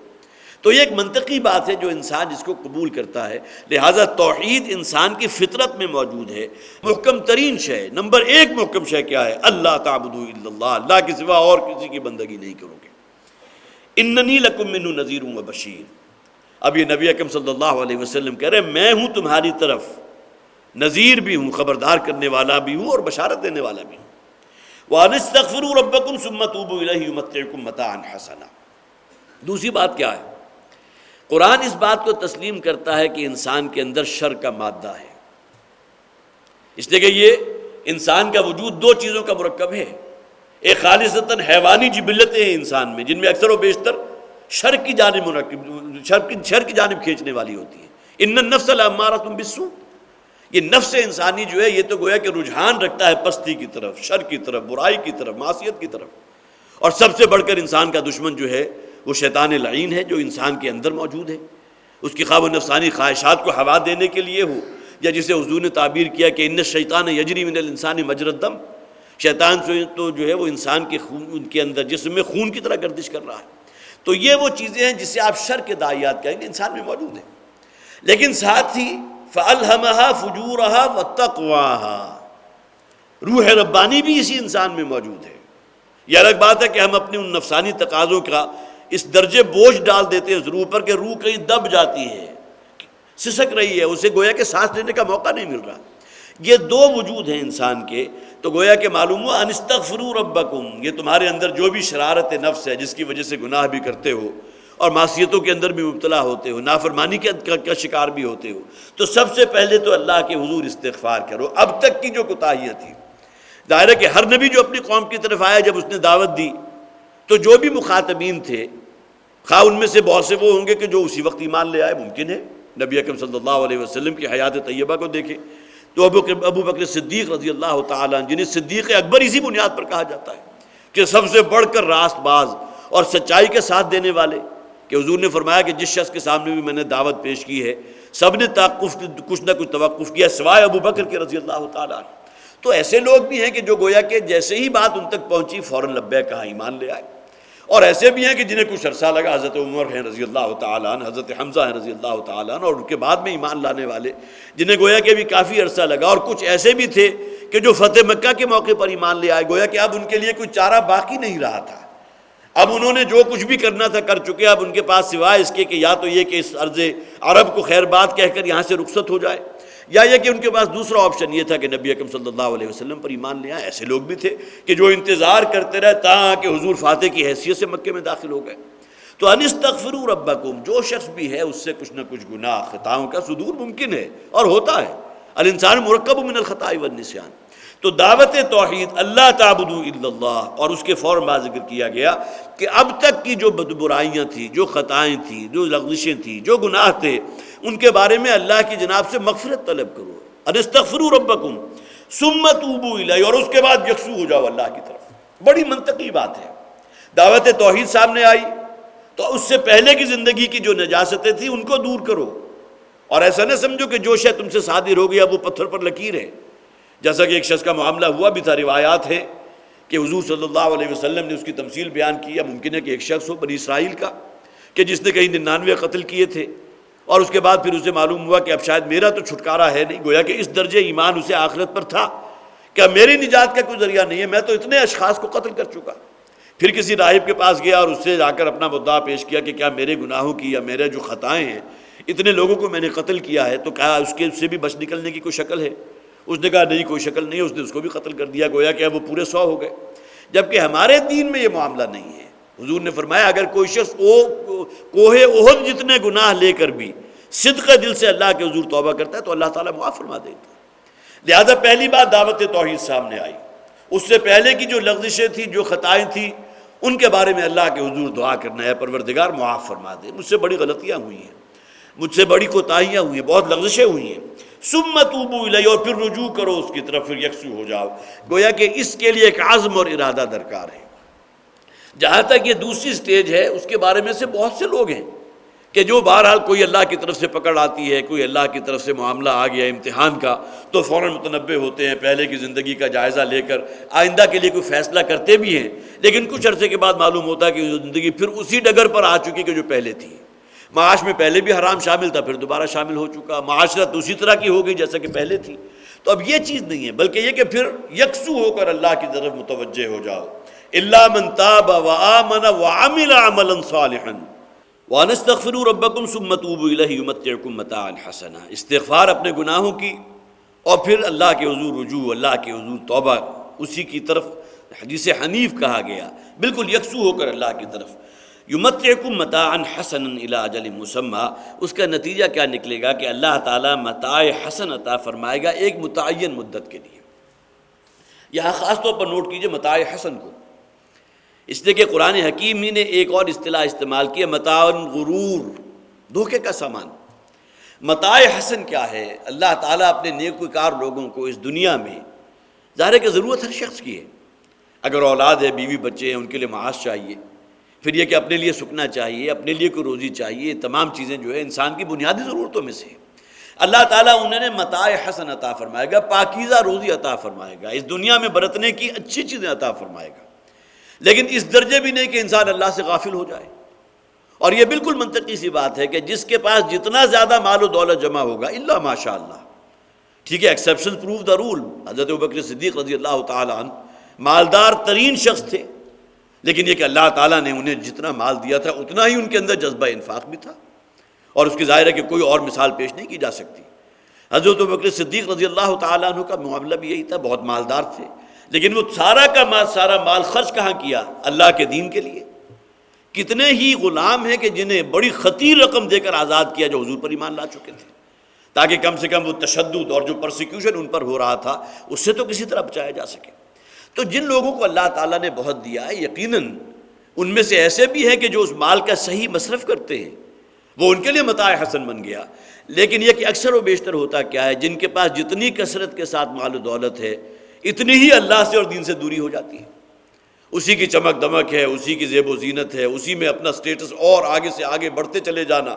تو یہ ایک منطقی بات ہے جو انسان جس کو قبول کرتا ہے۔ لہٰذا توحید انسان کی فطرت میں موجود ہے۔ محکم ترین شے، نمبر ایک محکم شے کیا ہے؟ اللہ تعبدوا الا اللہ، اللہ کے سوا اور کسی کی بندگی نہیں کرو گے۔ اننی لکم منہ نذیر و بشیر، اب یہ نبی اکرم صلی اللہ علیہ وسلم کہہ رہے ہیں میں ہوں تمہاری طرف نذیر بھی ہوں، خبردار کرنے والا بھی ہوں اور بشارت دینے والا بھی ہوں۔ وَأَنِ اسْتَغْفِرُوا رَبَّكُمْ ثُمَّ تُوبُوا إِلَيْهِ يُمَتِّعْكُمْ مَتَاعًا حَسَنًا۔ دوسری بات کیا ہے؟ قرآن اس بات کو تسلیم کرتا ہے کہ انسان کے اندر شر کا مادہ ہے، اس لیے کہ یہ انسان کا وجود دو چیزوں کا مرکب ہے۔ ایک خالصتاً حیوانی جبلتیں ہیں انسان میں جن میں اکثر و بیشتر شر کی جانب کھینچنے والی ہوتی ہیں۔ ان النفس لامارۃ بالسوء، یہ نفس انسانی جو ہے یہ تو گویا کہ رجحان رکھتا ہے پستی کی طرف، شر کی طرف، برائی کی طرف، معصیت کی طرف، اور سب سے بڑھ کر انسان کا دشمن جو ہے وہ شیطان لعین ہے جو انسان کے اندر موجود ہے۔ اس کی خواہ و نفسانی خواہشات کو ہوا دینے کے لیے ہو، یا جسے حضور نے تعبیر کیا کہ ان الشیطان یجری من الانسان مجری الدم، شیطان سے تو جو ہے وہ انسان کے خون کے اندر جسم میں خون کی طرح گردش کر رہا ہے۔ تو یہ وہ چیزیں ہیں جس سے آپ شر کے داعیات کہیں گے انسان میں موجود ہیں، لیکن ساتھ ہی فَأَلْهَمَهَا فُجُورَهَا وَتَقْوَاهَا، روح ربانی بھی اسی انسان میں موجود ہے۔ یہ الگ بات ہے کہ ہم اپنے ان نفسانی تقاضوں کا اس درجے بوجھ ڈال دیتے ہیں روح پر کہ روح کہیں دب جاتی ہے، سسک رہی ہے، اسے گویا کہ سانس لینے کا موقع نہیں مل رہا۔ یہ دو وجود ہیں انسان کے، تو گویا کہ معلوم ہوا ان استغفروا ربکم، یہ تمہارے اندر جو بھی شرارت نفس ہے جس کی وجہ سے گناہ بھی کرتے ہو اور معصیتوں کے اندر بھی مبتلا ہوتے ہو، نافرمانی کا شکار بھی ہوتے ہو، تو سب سے پہلے تو اللہ کے حضور استغفار کرو۔ اب تک کی جو کوتاہیاں تھیں، ظاہر ہے کہ ہر نبی جو اپنی قوم کی طرف آیا جب اس نے دعوت دی تو جو بھی مخاطبین تھے، خواہ ان میں سے بہت سے وہ ہوں گے کہ جو اسی وقت ایمان لے آئے، ممکن ہے نبی اکرم صلی اللہ علیہ وسلم کی حیات طیبہ کو دیکھیں تو ابو بکر صدیق رضی اللہ تعالیٰ عنہ، جنہیں صدیق اکبر اسی بنیاد پر کہا جاتا ہے کہ سب سے بڑھ کر راست باز اور سچائی کے ساتھ دینے والے، کہ حضور نے فرمایا کہ جس شخص کے سامنے بھی میں نے دعوت پیش کی ہے سب نے کچھ نہ کچھ توقف کیا سوائے ابو بکر کے رضی اللہ تعالیٰ عنہ۔ تو ایسے لوگ بھی ہیں کہ جو گویا کہ جیسے ہی بات ان تک پہنچی فوراً لبیک کہا، ایمان لے آئے، اور ایسے بھی ہیں کہ جنہیں کچھ عرصہ لگا، حضرت عمر ہیں رضی اللہ تعالیٰ عنہ، حضرت حمزہ ہیں رضی اللہ تعالیٰ عنہ، اور ان کے بعد میں ایمان لانے والے جنہیں گویا کہ بھی کافی عرصہ لگا، اور کچھ ایسے بھی تھے کہ جو فتح مکہ کے موقع پر ایمان لے آئے، گویا کہ اب ان کے لیے کوئی چارہ باقی نہیں رہا تھا، اب انہوں نے جو کچھ بھی کرنا تھا کر چکے، اب ان کے پاس سوائے اس کے کہ یا تو یہ کہ اس ارض عرب کو خیر بات کہہ کر یہاں سے رخصت ہو جائے، یا یہ کہ ان کے پاس دوسرا آپشن یہ تھا کہ نبی اکرم صلی اللہ علیہ وسلم پر ایمان لے آئے۔ ایسے لوگ بھی تھے کہ جو انتظار کرتے رہے تاکہ حضور فاتح کی حیثیت سے مکے میں داخل ہو گئے۔ تو انستغفروا ربکم، جو شخص بھی ہے اس سے کچھ نہ کچھ گناہ خطاؤں کا صدور ممکن ہے اور ہوتا ہے، الانسان مرکب من الخطاء والنسیان۔ تو دعوت توحید اللہ تعبدوا الا اللہ، اور اس کے فوراً بعد ذکر کیا گیا کہ اب تک کی جو برائیاں تھیں، جو خطائیں تھیں، جو لغزشیں تھیں، جو گناہ تھے، ان کے بارے میں اللہ کی جناب سے مغفرت طلب کرو، انستغفروا ربکم ثم توبوا الیہ، اور اس کے بعد یکسو ہو جاؤ اللہ کی طرف۔ بڑی منطقی بات ہے، دعوت توحید سامنے آئی تو اس سے پہلے کی زندگی کی جو نجاستیں تھیں ان کو دور کرو، اور ایسا نہ سمجھو کہ جو شے تم سے صادر ہو گیا وہ پتھر پر لکیر ہے۔ جیسا کہ ایک شخص کا معاملہ ہوا بھی تھا، روایات ہے کہ حضور صلی اللہ علیہ وسلم نے اس کی تمثیل بیان کی، یا ممکن ہے کہ ایک شخص ہو بنی اسرائیل کا کہ جس نے کہیں 99 قتل کیے تھے، اور اس کے بعد پھر اسے معلوم ہوا کہ اب شاید میرا تو چھٹکارا ہے نہیں، گویا کہ اس درجے ایمان اسے آخرت پر تھا کہ اب میری نجات کا کوئی ذریعہ نہیں ہے، میں تو اتنے اشخاص کو قتل کر چکا۔ پھر کسی راہب کے پاس گیا اور اس سے جا کر اپنا مدعا پیش کیا کہ کیا میرے گناہوں کی یا میرے جو خطائیں ہیں، اتنے لوگوں کو میں نے قتل کیا ہے، تو کہا اس سے بھی بچ نکلنے کی کوئی شکل ہے؟ اس نے کہا نہیں، کوئی شکل نہیں ہے، اس نے اس کو بھی قتل کر دیا، گویا کہ اب وہ پورے 100 ہو گئے۔ جبکہ ہمارے دین میں یہ معاملہ نہیں ہے۔ حضور نے فرمایا اگر کوئی شخص کوہ احد جتنے گناہ لے کر بھی صدق دل سے اللہ کے حضور توبہ کرتا ہے تو اللہ تعالیٰ معاف فرما دیتا ہے۔ لہذا پہلی بات دعوت توحید سامنے آئی، اس سے پہلے کی جو لغزشیں تھیں، جو خطائیں تھیں، ان کے بارے میں اللہ کے حضور دعا کرنا ہے، پروردگار معاف فرما دے، مجھ سے بڑی غلطیاں ہوئی ہیں، مجھ سے بڑی کوتاہیاں ہوئی ہیں، بہت لغزشیں ہوئی ہیں، ثم توبوا الیہ، اور پھر رجوع کرو اس کی طرف، پھر یکسو ہو جاؤ۔ گویا کہ اس کے لیے ایک عزم اور ارادہ درکار ہے۔ جہاں تک یہ دوسری سٹیج ہے، اس کے بارے میں سے بہت سے لوگ ہیں کہ جو بہرحال کوئی اللہ کی طرف سے پکڑ آتی ہے، کوئی اللہ کی طرف سے معاملہ آ گیا امتحان کا، تو فوراً متنبہ ہوتے ہیں، پہلے کی زندگی کا جائزہ لے کر آئندہ کے لیے کوئی فیصلہ کرتے بھی ہیں، لیکن کچھ عرصے کے بعد معلوم ہوتا ہے کہ زندگی پھر اسی ڈگر پر آ چکی کہ جو پہلے تھی۔ معاش میں پہلے بھی حرام شامل تھا، پھر دوبارہ شامل ہو چکا، معاشرت اسی طرح کی ہو گئی جیسا کہ پہلے تھی۔ تو اب یہ چیز نہیں ہے، بلکہ یہ کہ پھر یکسو ہو کر اللہ کی طرف متوجہ ہو جاؤ۔ الا من تاب وآمن وعمل عملا صالحا وانستغفروا ربکم ثم توبوا الیہ یمتعکم متاعا حسنا۔ استغفار اپنے گناہوں کی، اور پھر اللہ کے حضور رجوع، اللہ کے حضور توبہ، اسی کی طرف حدیث حنیف کہا گیا، بالکل یکسو ہو کر اللہ کی طرف۔ یمتعکم متاعا حسنا الی اجل مسمی، اس کا نتیجہ کیا نکلے گا کہ اللہ تعالیٰ متاع حسن عطا فرمائے گا ایک متعین مدت کے لیے۔ یہاں خاص طور پر نوٹ کیجئے متاع حسن کو، اس لیے کہ قرآن حکیم ہی نے ایک اور اصطلاح استعمال کی ہے، متاع غرور، دھوکے کا سامان۔ متاع حسن کیا ہے؟ اللہ تعالیٰ اپنے نیکوکار لوگوں کو اس دنیا میں، ظاہر ہے کہ ضرورت ہر شخص کی ہے، اگر اولاد ہے، بیوی بچے ہیں، ان کے لیے معاش چاہیے، پھر یہ کہ اپنے لیے سکنا چاہیے، اپنے لیے کوئی روزی چاہیے، تمام چیزیں جو ہے انسان کی بنیادی ضرورتوں میں سے۔ اللہ تعالیٰ انہوں نے متاع حسن عطا فرمائے گا، پاکیزہ روزی عطا فرمائے گا، اس دنیا میں برتنے کی اچھی چیزیں عطا فرمائے گا، لیکن اس درجے بھی نہیں کہ انسان اللہ سے غافل ہو جائے۔ اور یہ بالکل منطقی سی بات ہے کہ جس کے پاس جتنا زیادہ مال و دولت جمع ہوگا، الا ماشاء اللہ، ٹھیک ہے، ایکسیپشن پروف دا رول، حضرت ابوبکر صدیق رضی اللہ تعالیٰ عنہ مالدار ترین شخص تھے، لیکن یہ کہ اللہ تعالیٰ نے انہیں جتنا مال دیا تھا اتنا ہی ان کے اندر جذبہ انفاق بھی تھا، اور اس کی ظاہر ہے کہ کوئی اور مثال پیش نہیں کی جا سکتی۔ حضرت ابوبکر صدیق رضی اللہ تعالیٰ عنہ کا معاملہ بھی یہی تھا، بہت مالدار تھے، لیکن وہ سارا مال خرچ کہاں کیا؟ اللہ کے دین کے لیے۔ کتنے ہی غلام ہیں کہ جنہیں بڑی خطیر رقم دے کر آزاد کیا جو حضور پر ایمان لا چکے تھے، تاکہ کم سے کم وہ تشدد اور جو پرسیکیوشن ان پر ہو رہا تھا اس سے تو کسی طرح بچایا جا سکے۔ تو جن لوگوں کو اللہ تعالیٰ نے بہت دیا ہے، یقیناً ان میں سے ایسے بھی ہیں کہ جو اس مال کا صحیح مصرف کرتے ہیں، وہ ان کے لیے متاع حسن بن گیا۔ لیکن یہ کہ اکثر و بیشتر ہوتا کیا ہے، جن کے پاس جتنی کثرت کے ساتھ مال و دولت ہے، اتنی ہی اللہ سے اور دین سے دوری ہو جاتی ہے۔ اسی کی چمک دمک ہے، اسی کی زیب و زینت ہے، اسی میں اپنا سٹیٹس اور آگے سے آگے بڑھتے چلے جانا۔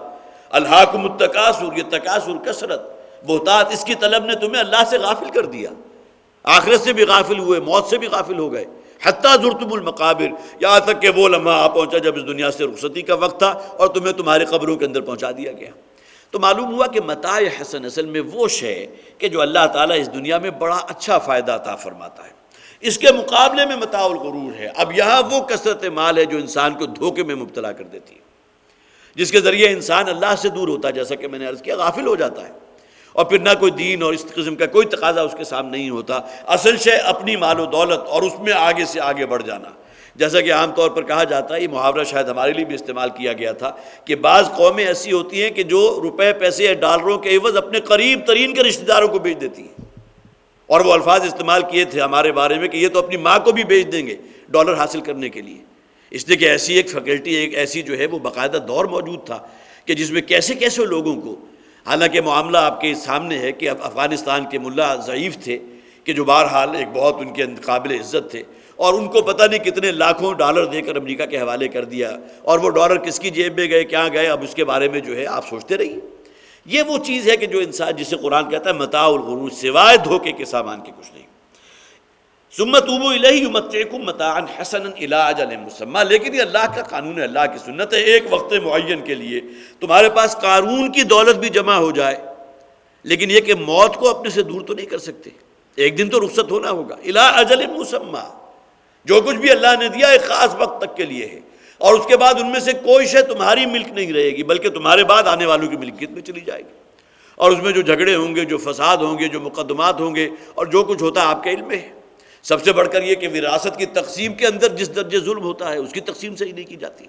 الہاکم التکاثر، یہ تکاثر، کثرت، بہتات، اس کی طلب نے تمہیں اللہ سے غافل کر دیا، آخرت سے بھی غافل ہوئے، موت سے بھی غافل ہو گئے، حتیٰ زرتم المقابر، یہاں تک کہ وہ لمحہ آ پہنچا جب اس دنیا سے رخصتی کا وقت تھا اور تمہیں تمہارے قبروں کے اندر پہنچا دیا گیا۔ تو معلوم ہوا کہ متاع حسن اصل میں وہ شے کہ جو اللہ تعالیٰ اس دنیا میں بڑا اچھا فائدہ عطا فرماتا ہے۔ اس کے مقابلے میں متاع الغرور ہے۔ اب یہاں وہ کثرت مال ہے جو انسان کو دھوکے میں مبتلا کر دیتی ہے، جس کے ذریعے انسان اللہ سے دور ہوتا ہے، جیسا کہ میں نے عرض کیا، غافل ہو جاتا ہے، اور پھر نہ کوئی دین اور اس قسم کا کوئی تقاضا اس کے سامنے نہیں ہوتا۔ اصل شے اپنی مال و دولت اور اس میں آگے سے آگے بڑھ جانا، جیسا کہ عام طور پر کہا جاتا ہے، یہ محاورہ شاید ہمارے لیے بھی استعمال کیا گیا تھا، کہ بعض قومیں ایسی ہوتی ہیں کہ جو روپے پیسے یا ڈالروں کے عوض اپنے قریب ترین کے رشتہ داروں کو بیچ دیتی ہیں، اور وہ الفاظ استعمال کیے تھے ہمارے بارے میں کہ یہ تو اپنی ماں کو بھی بیچ دیں گے ڈالر حاصل کرنے کے لیے، اس لیے کہ ایسی ایک فیکلٹی، ایک ایسی جو ہے وہ باقاعدہ دور موجود تھا کہ جس میں کیسے کیسے لوگوں کو، حالانکہ معاملہ آپ کے سامنے ہے کہ افغانستان کے ملا ضعیف تھے کہ جو بہرحال ایک بہت ان کے قابل عزت تھے، اور ان کو پتہ نہیں کتنے لاکھوں ڈالر دے کر امریکہ کے حوالے کر دیا، اور وہ ڈالر کس کی جیب میں گئے، کیا گئے، اب اس کے بارے میں جو ہے آپ سوچتے رہیے۔ یہ وہ چیز ہے کہ جو انسان، جسے قرآن کہتا ہے متاع الغرور، سوائے دھوکے کے سامان کے کچھ نہیں۔ ثم توبوا الیہ یمتعکم متاعا حسنا الی اجل مسمى، لیکن یہ اللہ کا قانون ہے، اللہ کی سنت ہے، ایک وقت معین کے لیے تمہارے پاس قارون کی دولت بھی جمع ہو جائے، لیکن یہ کہ موت کو اپنے سے دور تو نہیں کر سکتے، ایک دن تو رخصت ہونا ہوگا۔ الی اجل مسمى، جو کچھ بھی اللہ نے دیا ایک خاص وقت تک کے لیے ہے، اور اس کے بعد ان میں سے کوئی شے تمہاری ملک نہیں رہے گی، بلکہ تمہارے بعد آنے والوں کی ملکیت میں چلی جائے گی، اور اس میں جو جھگڑے ہوں گے، جو فساد ہوں گے، جو مقدمات ہوں گے، اور جو کچھ ہوتا ہے آپ کے علم میں ہے۔ سب سے بڑھ کر یہ کہ وراثت کی تقسیم کے اندر جس درجے ظلم ہوتا ہے اس کی تقسیم صحیح نہیں کی جاتی،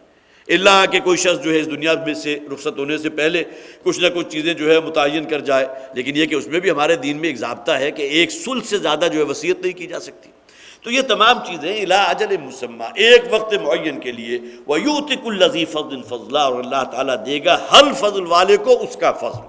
اللہ کہ کوئی شخص جو ہے اس دنیا میں سے رخصت ہونے سے پہلے کچھ نہ کچھ چیزیں جو ہے متعین کر جائے، لیکن یہ کہ اس میں بھی ہمارے دین میں ایک ضابطہ ہے کہ ایک ثلث سے زیادہ جو ہے وصیت نہیں کی جا سکتی۔ تو یہ تمام چیزیں الی اجل مسمى، ایک وقت معین کے لیے، وَيُؤْتِ كُلَّ ذِي فَضْلٍ فَضْلًا، اور اللہ تعالیٰ دے گا ہر فضل والے کو اس کا فضل۔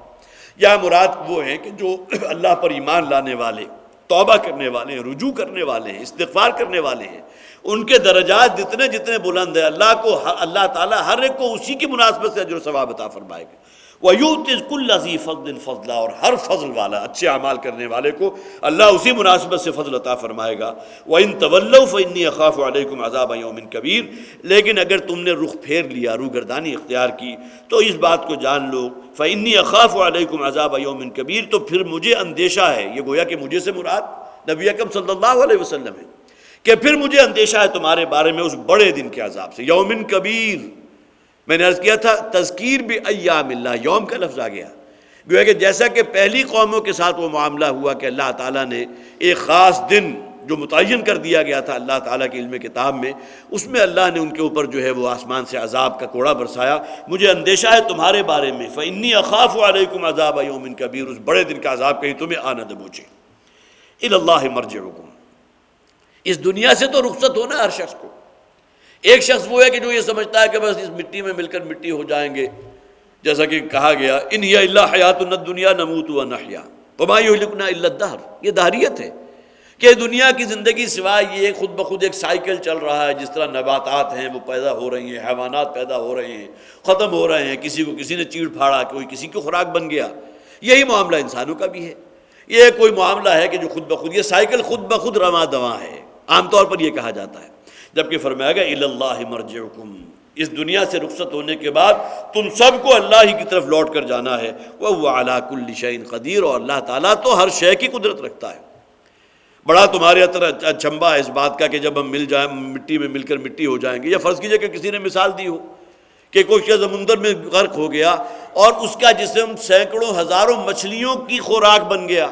یا مراد وہ ہیں کہ جو اللہ پر ایمان لانے والے، توبہ کرنے والے ہیں، رجوع کرنے والے ہیں، استغفار کرنے والے ہیں، ان کے درجات جتنے جتنے بلند ہیں، اللہ تعالیٰ ہر ایک کو اسی کی مناسبت سے اجر و ثواب عطا فرمائے گا۔ وَيُؤْتِ كُلَّ ذِي فَضْلٍ فَضْلًا، اور ہر فضل والا، اچھے اعمال کرنے والے کو اللہ اسی مناسبت سے فضل عطا فرمائے گا۔ وَإِن تَوَلَّوْا فَإِنِّي أَخَافُ عَلَيْكُمْ عَذَابَ يَوْمٍ كَبِيرٍ، لیکن اگر تم نے رخ پھیر لیا، روگردانی اختیار کی، تو اس بات کو جان لو، فَإِنِّي أَخَافُ عَلَيْكُمْ عَذَابَ يَوْمٍ كَبِيرٍ، تو پھر مجھے اندیشہ ہے، یہ گویا کہ مجھے سے مراد نبی اکرم صلی اللہ علیہ وسلم ہے، کہ پھر مجھے اندیشہ ہے تمہارے بارے میں اس بڑے دن کے عذاب سے، یومن کبیر۔ میں نے عرض کیا تھا تذکیر بایام اللہ، یوم کا لفظ آ گیا، گویا کہ جیسا کہ پہلی قوموں کے ساتھ وہ معاملہ ہوا کہ اللہ تعالیٰ نے ایک خاص دن جو متعین کر دیا گیا تھا اللہ تعالیٰ کے علم کتاب میں، اس میں اللہ نے ان کے اوپر جو ہے وہ آسمان سے عذاب کا کوڑا برسایا۔ مجھے اندیشہ ہے تمہارے بارے میں، فإنی اخاف علیکم عذاب یوم کبیر، اس بڑے دن کا عذاب کہیں تمہیں آ نہ دبوچے۔ الی اللہ مرجعکم، اس دنیا سے تو رخصت ہونا ہر شخص کو۔ ایک شخص وہ ہے کہ جو یہ سمجھتا ہے کہ بس اس مٹی میں مل کر مٹی ہو جائیں گے، جیسا کہ کہا گیا ان ہی الا حیاتنا الدنیا نموت ونحیا وما یہلکنا الا الدہر، یہ دہریت ہے کہ دنیا کی زندگی سوائے یہ خود بخود ایک سائیکل چل رہا ہے، جس طرح نباتات ہیں وہ پیدا ہو رہی ہیں، حیوانات پیدا ہو رہے ہیں، ختم ہو رہے ہیں، کسی کو کسی نے چیڑ پھاڑا، کوئی کسی کی خوراک بن گیا، یہی معاملہ انسانوں کا بھی ہے۔ یہ کوئی معاملہ ہے کہ جو خود بخود، یہ سائیکل خود بخود رواں دواں ہے، عام طور پر یہ کہا جاتا ہے، جبکہ فرمایا گیا الی اللہ مرجعکم، اس دنیا سے رخصت ہونے کے بعد تم سب کو اللہ ہی کی طرف لوٹ کر جانا ہے، وَهُوَ عَلَىٰ كُلِّ شَيْءٍ قدیر، اور اللہ تعالیٰ تو ہر شے کی قدرت رکھتا ہے۔ بڑا تمہارے اثر اچھمبا ہے اس بات کا کہ جب ہم مل جائیں، مٹی میں مل کر مٹی ہو جائیں گے، یا فرض کیجئے کہ کسی نے مثال دی ہو کہ کوئی شخص سمندر میں غرق ہو گیا اور اس کا جسم سینکڑوں ہزاروں مچھلیوں کی خوراک بن گیا،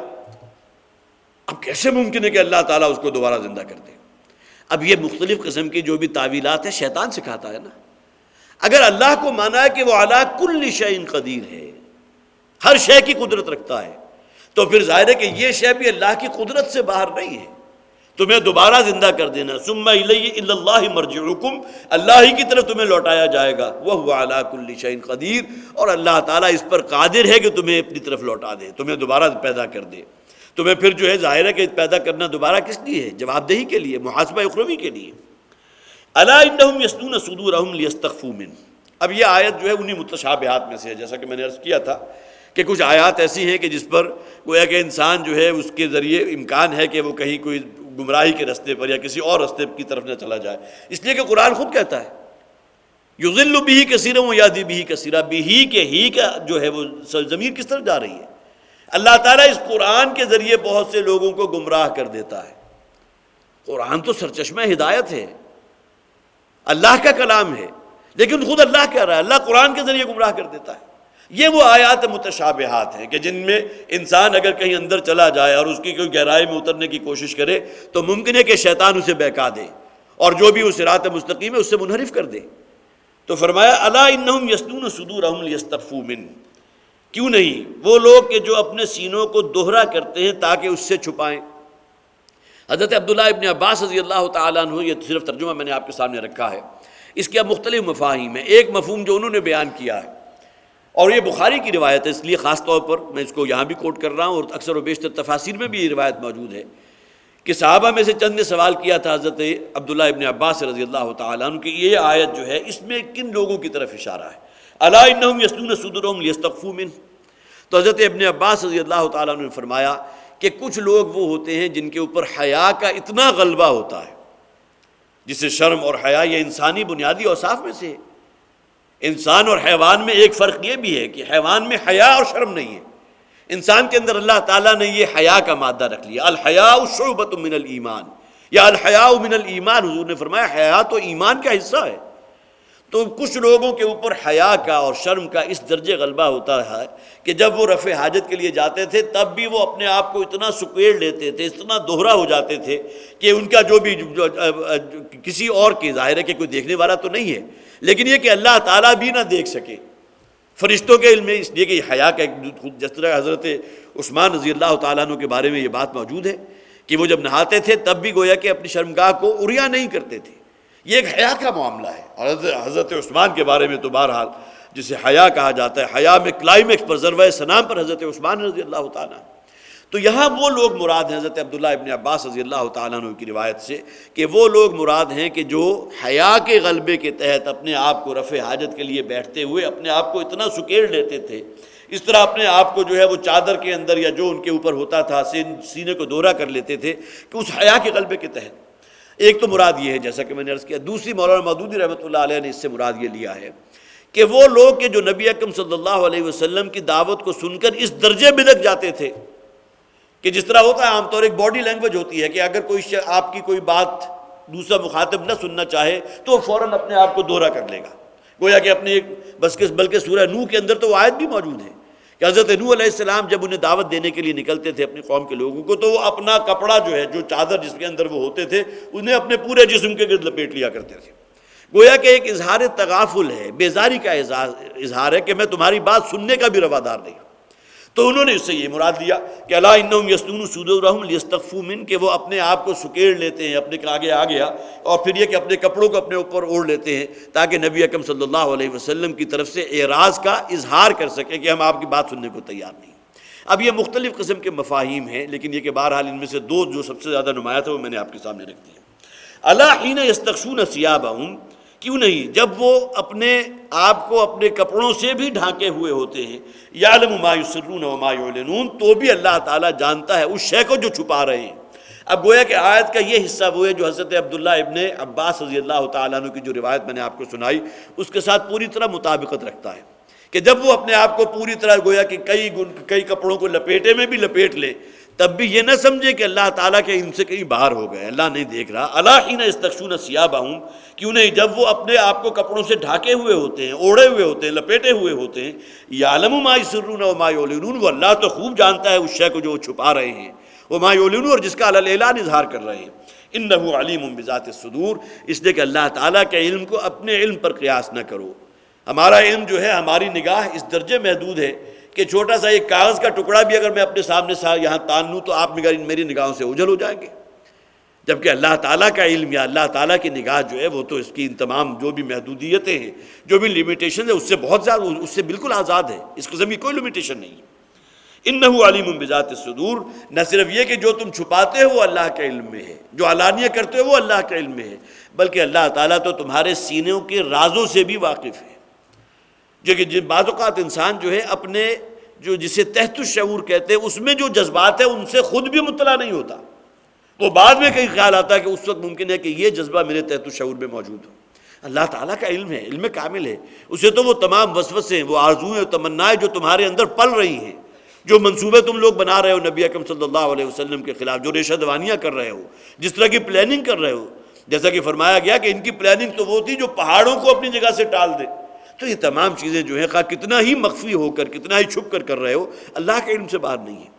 اب کیسے ممکن ہے کہ اللہ تعالیٰ اس کو دوبارہ زندہ کر دے؟ اب یہ مختلف قسم کی جو بھی تعویلات ہیں شیطان سکھاتا ہے نا۔ اگر اللہ کو مانا ہے کہ وہ علی کل شیء قدیر ہے، ہر شے کی قدرت رکھتا ہے، تو پھر ظاہر ہے کہ یہ شے بھی اللہ کی قدرت سے باہر نہیں ہے، تمہیں دوبارہ زندہ کر دینا۔ ثم الی الی اللہ مرجعکم، اللہ ہی کی طرف تمہیں لوٹایا جائے گا، وہو علی کل شیء قدیر، اور اللہ تعالیٰ اس پر قادر ہے کہ تمہیں اپنی طرف لوٹا دے، تمہیں دوبارہ پیدا کر دے۔ تمہیں پھر جو ہے ظاہر ہے کہ پیدا کرنا دوبارہ کس لیے ہے؟ جواب دہی کے لیے، محاسبہ اخروی کے لیے۔ الا انہم یثنون صدورہم لیستخفوا منہ، اب یہ آیت جو ہے انہی متشابہات میں سے ہے، جیسا کہ میں نے عرض کیا تھا کہ کچھ آیات ایسی ہیں کہ جس پر گویا کہ انسان جو ہے اس کے ذریعے امکان ہے کہ وہ کہیں کوئی گمراہی کے رستے پر یا کسی اور رستے کی طرف نہ چلا جائے، اس لیے کہ قرآن خود کہتا ہے یضل بہ کثیرا ویہدی بہ کثیرا، بہ کے ہی کا جو ہے وہ ضمیر کس طرف جا رہی ہے؟ اللہ تعالیٰ اس قرآن کے ذریعے بہت سے لوگوں کو گمراہ کر دیتا ہے، قرآن تو سرچشمہ ہدایت ہے، اللہ کا کلام ہے، لیکن خود اللہ کہہ رہا ہے، اللہ قرآن کے ذریعے گمراہ کر دیتا ہے۔ یہ وہ آیات متشابہات ہیں کہ جن میں انسان اگر کہیں اندر چلا جائے اور اس کی کوئی گہرائی میں اترنے کی کوشش کرے تو ممکن ہے کہ شیطان اسے بہکا دے اور جو بھی وہ صراط مستقیم ہے اس سے منحرف کر دے۔ تو فرمایا الا انہم یسنون صدورہم لیستخفوا منہ، کیوں نہیں وہ لوگ کہ جو اپنے سینوں کو دوہرا کرتے ہیں تاکہ اس سے چھپائیں۔ حضرت عبداللہ ابن عباس رضی اللہ تعالیٰ عنہ، یہ صرف ترجمہ میں نے آپ کے سامنے رکھا ہے، اس کے اب مختلف مفاہیم ہیں۔ ایک مفہوم جو انہوں نے بیان کیا ہے، اور یہ بخاری کی روایت ہے، اس لیے خاص طور پر میں اس کو یہاں بھی کوٹ کر رہا ہوں، اور اکثر و بیشتر تفاسیر میں بھی یہ روایت موجود ہے کہ صحابہ میں سے چند نے سوال کیا تھا حضرت عبداللہ ابن عباس رضی اللہ تعالیٰ عنہ کہ یہ آیت جو ہے اس میں کن لوگوں کی طرف اشارہ ہے؟ الا انہم یسنون صدورہم لیستخفوا منہ۔ تو حضرت ابن عباس رضی اللہ تعالیٰ عنہ نے فرمایا کہ کچھ لوگ وہ ہوتے ہیں جن کے اوپر حیا کا اتنا غلبہ ہوتا ہے، جسے شرم اور حیا یہ انسانی بنیادی اوصاف میں سے ہے۔ انسان اور حیوان میں ایک فرق یہ بھی ہے کہ حیوان میں حیا اور شرم نہیں ہے، انسان کے اندر اللہ تعالیٰ نے یہ حیا کا مادہ رکھ لیا، الحیاء شعبۃ من الایمان، یا الحیاء من الایمان، حضور نے فرمایا حیا تو ایمان کا حصہ ہے۔ تو کچھ لوگوں کے اوپر حیا کا اور شرم کا اس درجے غلبہ ہوتا ہے کہ جب وہ رفع حاجت کے لیے جاتے تھے تب بھی وہ اپنے آپ کو اتنا سکیڑ لیتے تھے، اتنا دوہرا ہو جاتے تھے کہ ان کا جو بھی کسی اور کی ظاہر ہے کہ کوئی دیکھنے والا تو نہیں ہے، لیکن یہ کہ اللہ تعالیٰ بھی نہ دیکھ سکے، فرشتوں کے علم میں، اس لیے کہ حیا کا جس طرح حضرت عثمان رضی اللہ تعالیٰ عنہ کے بارے میں یہ بات موجود ہے کہ وہ جب نہاتے تھے تب بھی گویا کہ اپنی شرمگاہ کو عریاں نہیں کرتے تھے، یہ ایک حیا کا معاملہ ہے۔ اور حضرت عثمان کے بارے میں تو بہرحال جسے حیا کہا جاتا ہے، حیا میں کلائمیکس پر ضربہ سلام پر حضرت عثمان رضی اللہ تعالیٰ۔ تو یہاں وہ لوگ مراد ہیں حضرت عبداللہ ابن عباس رضی اللہ تعالیٰ عنہ کی روایت سے کہ وہ لوگ مراد ہیں کہ جو حیا کے غلبے کے تحت اپنے آپ کو رفع حاجت کے لیے بیٹھتے ہوئے اپنے آپ کو اتنا سکیڑ لیتے تھے، اس طرح اپنے آپ کو جو ہے وہ چادر کے اندر یا جو ان کے اوپر ہوتا تھا سینے کو دوہرا کر لیتے تھے کہ اس حیا کے غلبے کے تحت۔ ایک تو مراد یہ ہے جیسا کہ میں نے عرض کیا، دوسری مولانا مودودی رحمۃ اللہ علیہ نے اس سے مراد یہ لیا ہے کہ وہ لوگ کہ جو نبی اکرم صلی اللہ علیہ وسلم کی دعوت کو سن کر اس درجے بدک جاتے تھے کہ جس طرح ہوتا ہے عام طور ایک باڈی لینگویج ہوتی ہے کہ اگر کوئی آپ کی کوئی بات دوسرا مخاطب نہ سننا چاہے تو فوراً اپنے آپ کو دوہرا کر لے گا، گویا کہ اپنے بلکہ سورہ نوح کے اندر تو وہ آیت بھی موجود ہے کہ حضرت نوح علیہ السلام جب انہیں دعوت دینے کے لیے نکلتے تھے اپنی قوم کے لوگوں کو تو وہ اپنا کپڑا جو ہے، جو چادر جس کے اندر وہ ہوتے تھے، انہیں اپنے پورے جسم کے گرد لپیٹ لیا کرتے تھے، گویا کہ ایک اظہار تغافل ہے، بیزاری کا اظہار ہے کہ میں تمہاری بات سننے کا بھی روادار نہیں۔ تو انہوں نے اس سے یہ مراد لیا کہ الا انہم یسنون صدورہم لیستخفوا منہ، کہ وہ اپنے آپ کو سکیڑ لیتے ہیں، اپنے آگے آ گیا، اور پھر یہ کہ اپنے کپڑوں کو اپنے اوپر اوڑھ لیتے ہیں تاکہ نبی اکرم صلی اللہ علیہ وسلم کی طرف سے اعراض کا اظہار کر سکیں کہ ہم آپ کی بات سننے کو تیار نہیں۔ اب یہ مختلف قسم کے مفاہیم ہیں، لیکن یہ کہ بہرحال ان میں سے دو جو سب سے زیادہ نمایاں تھا وہ میں نے آپ کے سامنے رکھ دیا۔ الا حین یستغشون ثیابہم، کیوں نہیں جب وہ اپنے آپ کو اپنے کپڑوں سے بھی ڈھانکے ہوئے ہوتے ہیں، یعلم ما یسرون وما یعلنون، تو بھی اللہ تعالیٰ جانتا ہے اس شے کو جو چھپا رہے ہیں۔ اب گویا کہ آیت کا یہ حصہ وہ ہے جو حضرت عبداللہ ابن عباس رضی اللہ تعالیٰ عنہ کی جو روایت میں نے آپ کو سنائی اس کے ساتھ پوری طرح مطابقت رکھتا ہے کہ جب وہ اپنے آپ کو پوری طرح گویا کہ کئی کپڑوں کو لپیٹے میں بھی لپیٹ لے تب بھی یہ نہ سمجھے کہ اللہ تعالیٰ کے ان سے کہیں باہر ہو گئے، اللہ نہیں دیکھ رہا۔ الا حین یستغشون ثیابہم، کیوں نہیں جب وہ اپنے آپ کو کپڑوں سے ڈھاکے ہوئے ہوتے ہیں، اوڑھے ہوئے ہوتے ہیں، لپیٹے ہوئے ہوتے ہیں، یعلم ما یسرون وما یعلنون، وہ اللہ تو خوب جانتا ہے اس شے کو جو وہ چھپا رہے ہیں، وما یعلنون، اور جس کا علی الاعلان اظہار کر رہے ہیں، انہ علیم بذات الصدور، اس لیے کہ اللہ تعالیٰ کے علم کو اپنے علم پر قیاس نہ کرو۔ ہمارا علم جو ہے، ہماری نگاہ اس درجے محدود ہے کہ چھوٹا سا ایک کاغذ کا ٹکڑا بھی اگر میں اپنے سامنے یہاں تان لوں تو آپ میری نگاہوں سے اوجھل ہو جائیں گے، جبکہ اللہ تعالیٰ کا علم یا اللہ تعالیٰ کی نگاہ جو ہے وہ تو اس کی ان تمام جو بھی محدودیتیں ہیں، جو بھی لمیٹیشن ہے، اس سے بہت زیادہ، اس سے بالکل آزاد ہے، اس قسم کی کوئی لمیٹیشن نہیں ہے۔ انہ علیم بذات الصدور، نہ صرف یہ کہ جو تم چھپاتے ہو وہ اللہ کے علم میں ہے، جو علانیہ کرتے ہو وہ اللہ کے علم میں ہے، بلکہ اللہ تعالیٰ تو تمہارے سینوں کے رازوں سے بھی واقف ہے، جو کہ بعض اوقات انسان جو ہے اپنے جو جسے تحت الشعور کہتے ہیں اس میں جو جذبات ہیں ان سے خود بھی مطلع نہیں ہوتا، وہ بعد میں کہیں خیال آتا ہے کہ اس وقت ممکن ہے کہ یہ جذبہ میرے تحت الشعور میں موجود ہو۔ اللہ تعالیٰ کا علم ہے، علم کامل ہے، اسے تو وہ تمام وسوسے، وہ آرزوئیں و تمنائیں جو تمہارے اندر پل رہی ہیں جو منصوبے تم لوگ بنا رہے ہو نبی اکرم صلی اللہ علیہ وسلم کے خلاف، جو ریشہ دوانیاں کر رہے ہو، جس طرح کی پلاننگ کر رہے ہو، جیسا کہ فرمایا گیا کہ ان کی پلاننگ تو وہ تھی جو پہاڑوں کو اپنی جگہ سے ٹال دے. تو یہ تمام چیزیں جو ہیں خواہ کتنا ہی مخفی ہو کر، کتنا ہی چھپ کر رہے ہو، اللہ کے علم سے باہر نہیں ہے.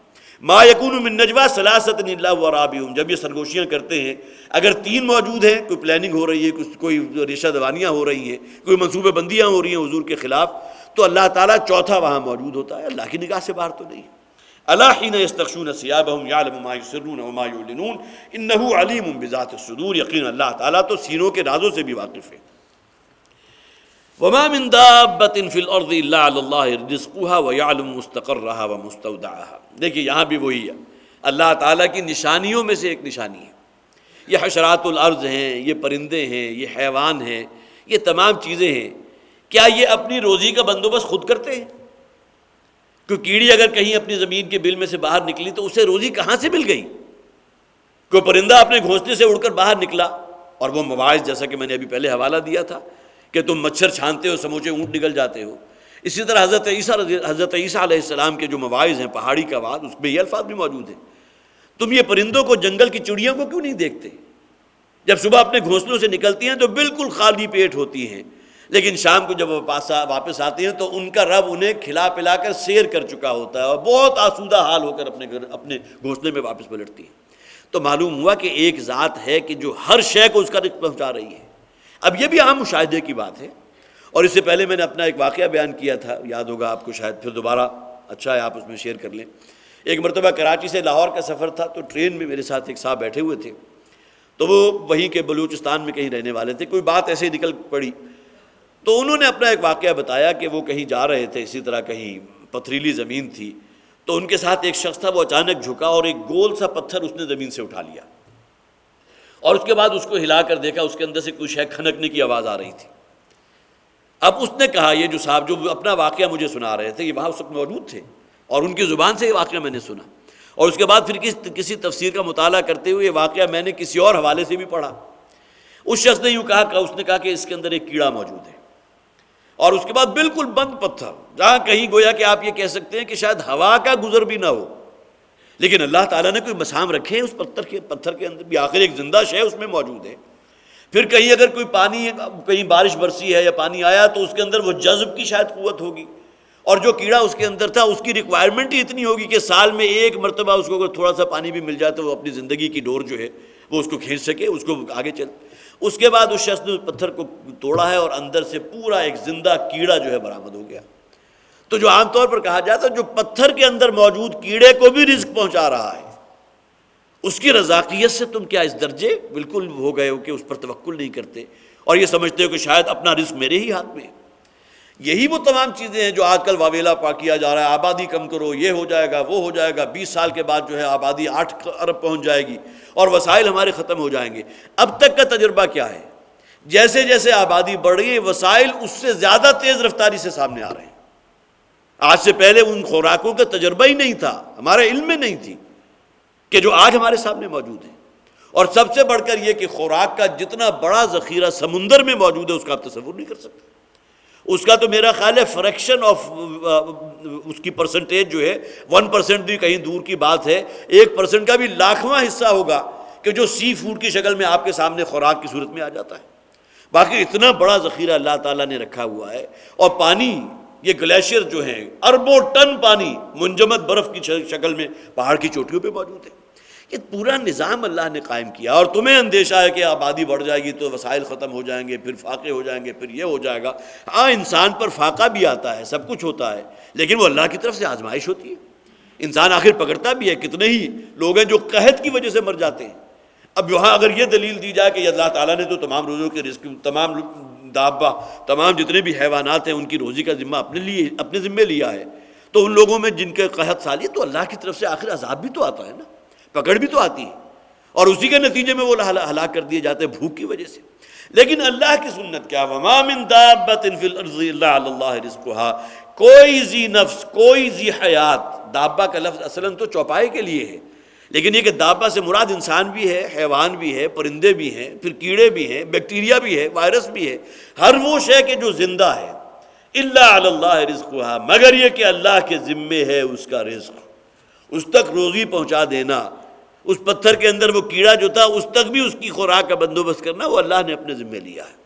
ما یکون من نجوا ثلاثۃ الا هو رابعهم، جب یہ سرگوشیاں کرتے ہیں، اگر 3 موجود ہیں، کوئی پلاننگ ہو رہی ہے، کوئی ریشہ دوانیاں ہو رہی ہیں، کوئی منصوبے بندیاں ہو رہی ہیں حضور کے خلاف، تو اللہ تعالیٰ چوتھا وہاں موجود ہوتا ہے. اللہ کی نگاہ سے باہر تو نہیں. الا حین یستغشون ثیابهم یعلم ما یسرون وما یعلنون انہ علیم بذات الصدور، یقین اللہ تعالیٰ تو سینوں کے رازوں سے بھی واقف ہے. وما من دابۃ فی الارض الا علی اللہ رزقها ویعلم مستقرها ومستودعها. دیکھیے یہاں بھی وہی ہے، اللہ تعالیٰ کی نشانیوں میں سے ایک نشانی ہے. یہ حشرات الارض ہیں، یہ پرندے ہیں، یہ حیوان ہیں، یہ تمام چیزیں ہیں. کیا یہ اپنی روزی کا بندوبست خود کرتے ہیں؟ کوئی کیڑی اگر کہیں اپنی زمین کے بل میں سے باہر نکلی تو اسے روزی کہاں سے مل گئی؟ کوئی پرندہ اپنے گھونسلے سے اڑ کر باہر نکلا، اور وہ مواعظ جیسا کہ میں نے ابھی پہلے حوالہ دیا تھا کہ تم مچھر چھانتے ہو سموچے اونٹ نگل جاتے ہو. اسی طرح حضرت عیسیٰ علیہ السلام کے جو مواعظ ہیں، پہاڑی کا وعظ، اس میں یہ الفاظ بھی موجود ہیں. تم یہ پرندوں کو، جنگل کی چڑیوں کو کیوں نہیں دیکھتے؟ جب صبح اپنے گھونسلوں سے نکلتی ہیں تو بالکل خالی پیٹ ہوتی ہیں، لیکن شام کو جب واپس آتے ہیں تو ان کا رب انہیں کھلا پلا کر سیر کر چکا ہوتا ہے، اور بہت آسودہ حال ہو کر اپنے گھونسلے میں واپس پلٹتی ہیں. تو معلوم ہوا کہ ایک ذات ہے کہ جو ہر شے کو اس کا رزق پہنچا رہی ہے. اب یہ بھی عام مشاہدے کی بات ہے، اور اس سے پہلے میں نے اپنا ایک واقعہ بیان کیا تھا، یاد ہوگا آپ کو شاید، پھر دوبارہ اچھا ہے آپ اس میں شیئر کر لیں. ایک مرتبہ کراچی سے لاہور کا سفر تھا، تو ٹرین میں میرے ساتھ ایک صاحب بیٹھے ہوئے تھے، تو وہ وہیں کے بلوچستان میں کہیں رہنے والے تھے. کوئی بات ایسے ہی نکل پڑی، تو انہوں نے اپنا ایک واقعہ بتایا کہ وہ کہیں جا رہے تھے، اسی طرح کہیں پتھریلی زمین تھی، تو ان کے ساتھ ایک شخص تھا، وہ اچانک جھکا اور ایک گول سا پتھر اس نے زمین سے اٹھا لیا، اور اس کے بعد اس کو ہلا کر دیکھا، اس کے اندر سے کوئی شے کھنکنے کی آواز آ رہی تھی. اب اس نے کہا، یہ جو صاحب جو اپنا واقعہ مجھے سنا رہے تھے، یہ وہاں اس وقت موجود تھے، اور ان کی زبان سے یہ واقعہ میں نے سنا، اور اس کے بعد پھر کسی تفسیر کا مطالعہ کرتے ہوئے یہ واقعہ میں نے کسی اور حوالے سے بھی پڑھا. اس شخص نے یوں کہا، اس نے کہا کہ اس کے اندر ایک کیڑا موجود ہے، اور اس کے بعد بالکل بند پتھر، جہاں کہیں گویا کہ آپ یہ کہہ سکتے ہیں کہ شاید ہوا کا گزر بھی نہ ہو، لیکن اللہ تعالیٰ نے کوئی مسام رکھے ہیں اس پتھر کے اندر بھی، آخر ایک زندہ شے اس میں موجود ہے. پھر کہیں اگر کوئی پانی، کہیں بارش برسی ہے یا پانی آیا تو اس کے اندر وہ جذب کی شاید قوت ہوگی، اور جو کیڑا اس کے اندر تھا اس کی ریکوائرمنٹ ہی اتنی ہوگی کہ سال میں ایک مرتبہ اس کو اگر تھوڑا سا پانی بھی مل جائے تو وہ اپنی زندگی کی ڈور جو ہے وہ اس کو کھینچ سکے، اس کو آگے چل. اس کے بعد اس شخص نے پتھر کو توڑا ہے، اور اندر سے پورا ایک زندہ کیڑا جو ہے برآمد ہو گیا. تو جو عام طور پر کہا جاتا ہے جو پتھر کے اندر موجود کیڑے کو بھی رزق پہنچا رہا ہے، اس کی رزاقیت سے تم کیا اس درجے بالکل ہو گئے ہو کہ اس پر توکل نہیں کرتے، اور یہ سمجھتے ہو کہ شاید اپنا رزق میرے ہی ہاتھ میں ہے. یہی وہ تمام چیزیں ہیں جو آج کل واویلا پا کیا جا رہا ہے، آبادی کم کرو، یہ ہو جائے گا، وہ ہو جائے گا، 20 سال کے بعد جو ہے آبادی 8 ارب پہنچ جائے گی اور وسائل ہمارے ختم ہو جائیں گے. اب تک کا تجربہ کیا ہے؟ جیسے جیسے آبادی بڑھ رہی ہے، وسائل اس سے زیادہ تیز رفتاری سے سامنے آ رہے ہیں. آج سے پہلے ان خوراکوں کا تجربہ ہی نہیں تھا، ہمارے علم میں نہیں تھی کہ جو آج ہمارے سامنے موجود ہیں. اور سب سے بڑھ کر یہ کہ خوراک کا جتنا بڑا ذخیرہ سمندر میں موجود ہے اس کا آپ تصور نہیں کر سکتے. اس کا تو میرا خیال ہے فریکشن آف اس کی پرسنٹیج جو ہے 1% بھی کہیں دور کی بات ہے، 1% کا بھی لاکھواں حصہ ہوگا کہ جو سی فوڈ کی شکل میں آپ کے سامنے خوراک کی صورت میں آ جاتا ہے. باقی اتنا بڑا ذخیرہ اللہ تعالیٰ نے رکھا ہوا ہے. اور پانی، یہ گلیشیئر جو ہیں، اربوں ٹن پانی منجمد برف کی شکل میں پہاڑ کی چوٹیوں پہ موجود ہے. یہ پورا نظام اللہ نے قائم کیا، اور تمہیں اندیشہ ہے کہ آبادی بڑھ جائے گی تو وسائل ختم ہو جائیں گے، پھر فاقے ہو جائیں گے، پھر یہ ہو جائے گا. ہاں انسان پر فاقہ بھی آتا ہے، سب کچھ ہوتا ہے، لیکن وہ اللہ کی طرف سے آزمائش ہوتی ہے. انسان آخر پکڑتا بھی ہے. کتنے ہی لوگ ہیں جو قحط کی وجہ سے مر جاتے ہیں. اب یہاں اگر یہ دلیل دی جائے کہ اللہ تعالیٰ نے تو تمام روزوں کے رزق، تمام دابہ، تمام جتنے بھی حیوانات ہیں ان کی روزی کا ذمہ اپنے ذمے لیا ہے، تو ان لوگوں میں جن کے قحط سالی، تو اللہ کی طرف سے آخر عذاب بھی تو آتا ہے نا، پکڑ بھی تو آتی ہے، اور اسی کے نتیجے میں وہ ہلاک کر دیے جاتے ہیں بھوک کی وجہ سے. لیکن اللہ کی سنت کیا؟ وما من دابۃ فی الارض الا علی اللہ رزقها. کوئی ذی نفس، کوئی ذی حیات، دابہ کا لفظ اصلاً تو چوپائے کے لیے ہے، لیکن یہ کہ دابہ سے مراد انسان بھی ہے، حیوان بھی ہے، پرندے بھی ہیں، پھر کیڑے بھی ہیں، بیکٹیریا بھی ہے، وائرس بھی ہے. ہر وہ شے کہ جو زندہ ہے، الا علی اللہ رزقها، مگر یہ کہ اللہ کے ذمے ہے اس کا رزق، اس تک روزی پہنچا دینا، اس پتھر کے اندر وہ کیڑا جو تھا اس تک بھی اس کی خوراک کا بندوبست کرنا وہ اللہ نے اپنے ذمے لیا ہے۔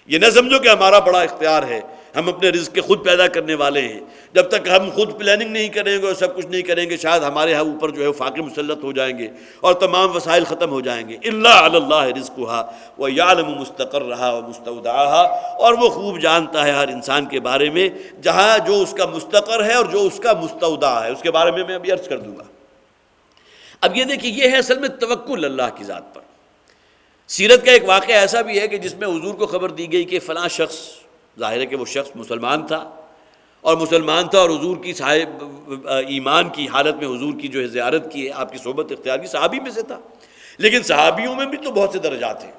یہ نہ سمجھو کہ ہمارا بڑا اختیار ہے، ہم اپنے رزق کے خود پیدا کرنے والے ہیں، جب تک ہم خود پلاننگ نہیں کریں گے اور سب کچھ نہیں کریں گے شاید ہمارے ہاں اوپر جو ہے فاقے مسلط ہو جائیں گے اور تمام وسائل ختم ہو جائیں گے۔ الا علی اللہ رزقها ویعلم مستقرها ومستودعها، اور وہ خوب جانتا ہے ہر انسان کے بارے میں جہاں جو اس کا مستقر ہے اور جو اس کا مستودع ہے، اس کے بارے میں ابھی عرض کر دوں گا۔ اب یہ دیکھیے یہ ہے اصل میں توکل اللہ کی ذات پر۔ سیرت کا ایک واقعہ ایسا بھی ہے کہ جس میں حضور کو خبر دی گئی کہ فلاں شخص، ظاہر ہے کہ وہ شخص مسلمان تھا اور حضور کی صاحب ایمان کی حالت میں حضور کی جو ہے زیارت کی ہے، آپ کی صحبت اختیار کی، صحابی میں سے تھا، لیکن صحابیوں میں بھی تو بہت سے درجات ہیں۔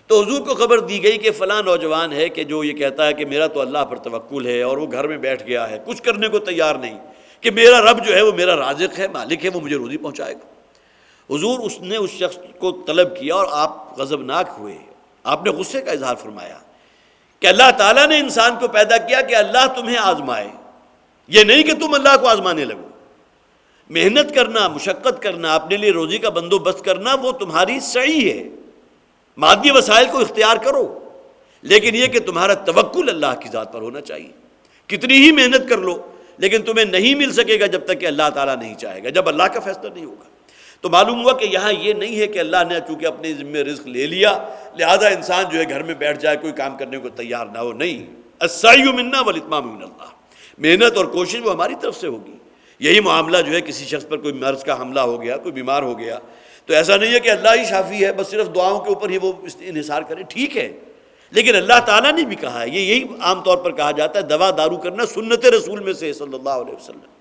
تو حضور کو خبر دی گئی کہ فلاں نوجوان ہے کہ جو یہ کہتا ہے کہ میرا تو اللہ پر توکل ہے اور وہ گھر میں بیٹھ گیا ہے، کچھ کرنے کو تیار نہیں، کہ میرا رب جو ہے وہ میرا رازق ہے، مالک ہے، وہ مجھے روزی پہنچائے گا۔ حضور اس نے اس شخص کو طلب کیا اور آپ غضبناک ہوئے، آپ نے غصے کا اظہار فرمایا کہ اللہ تعالیٰ نے انسان کو پیدا کیا کہ اللہ تمہیں آزمائے، یہ نہیں کہ تم اللہ کو آزمانے لگو۔ محنت کرنا، مشقت کرنا، اپنے لیے روزی کا بندوبست کرنا وہ تمہاری سعی ہے، مادی وسائل کو اختیار کرو، لیکن یہ کہ تمہارا توکل اللہ کی ذات پر ہونا چاہیے۔ کتنی ہی محنت کر لو لیکن تمہیں نہیں مل سکے گا جب تک کہ اللہ تعالیٰ نہیں چاہے گا، جب اللہ کا فیصلہ نہیں ہوگا۔ تو معلوم ہوا کہ یہاں یہ نہیں ہے کہ اللہ نے چونکہ اپنے ذمہ رزق لے لیا لہذا انسان جو ہے گھر میں بیٹھ جائے، کوئی کام کرنے کو تیار نہ ہو، نہیں۔ السعی منا والاتمام من اللہ، محنت اور کوشش وہ ہماری طرف سے ہوگی۔ یہی معاملہ جو ہے کسی شخص پر کوئی مرض کا حملہ ہو گیا، کوئی بیمار ہو گیا، تو ایسا نہیں ہے کہ اللہ ہی شافی ہے، بس صرف دعاؤں کے اوپر ہی وہ انحصار کرے، ٹھیک ہے، لیکن اللہ تعالیٰ نے بھی کہا ہے، یہی عام طور پر کہا جاتا ہے دوا دارو کرنا سنت رسول میں سے صلی اللہ علیہ وسلم،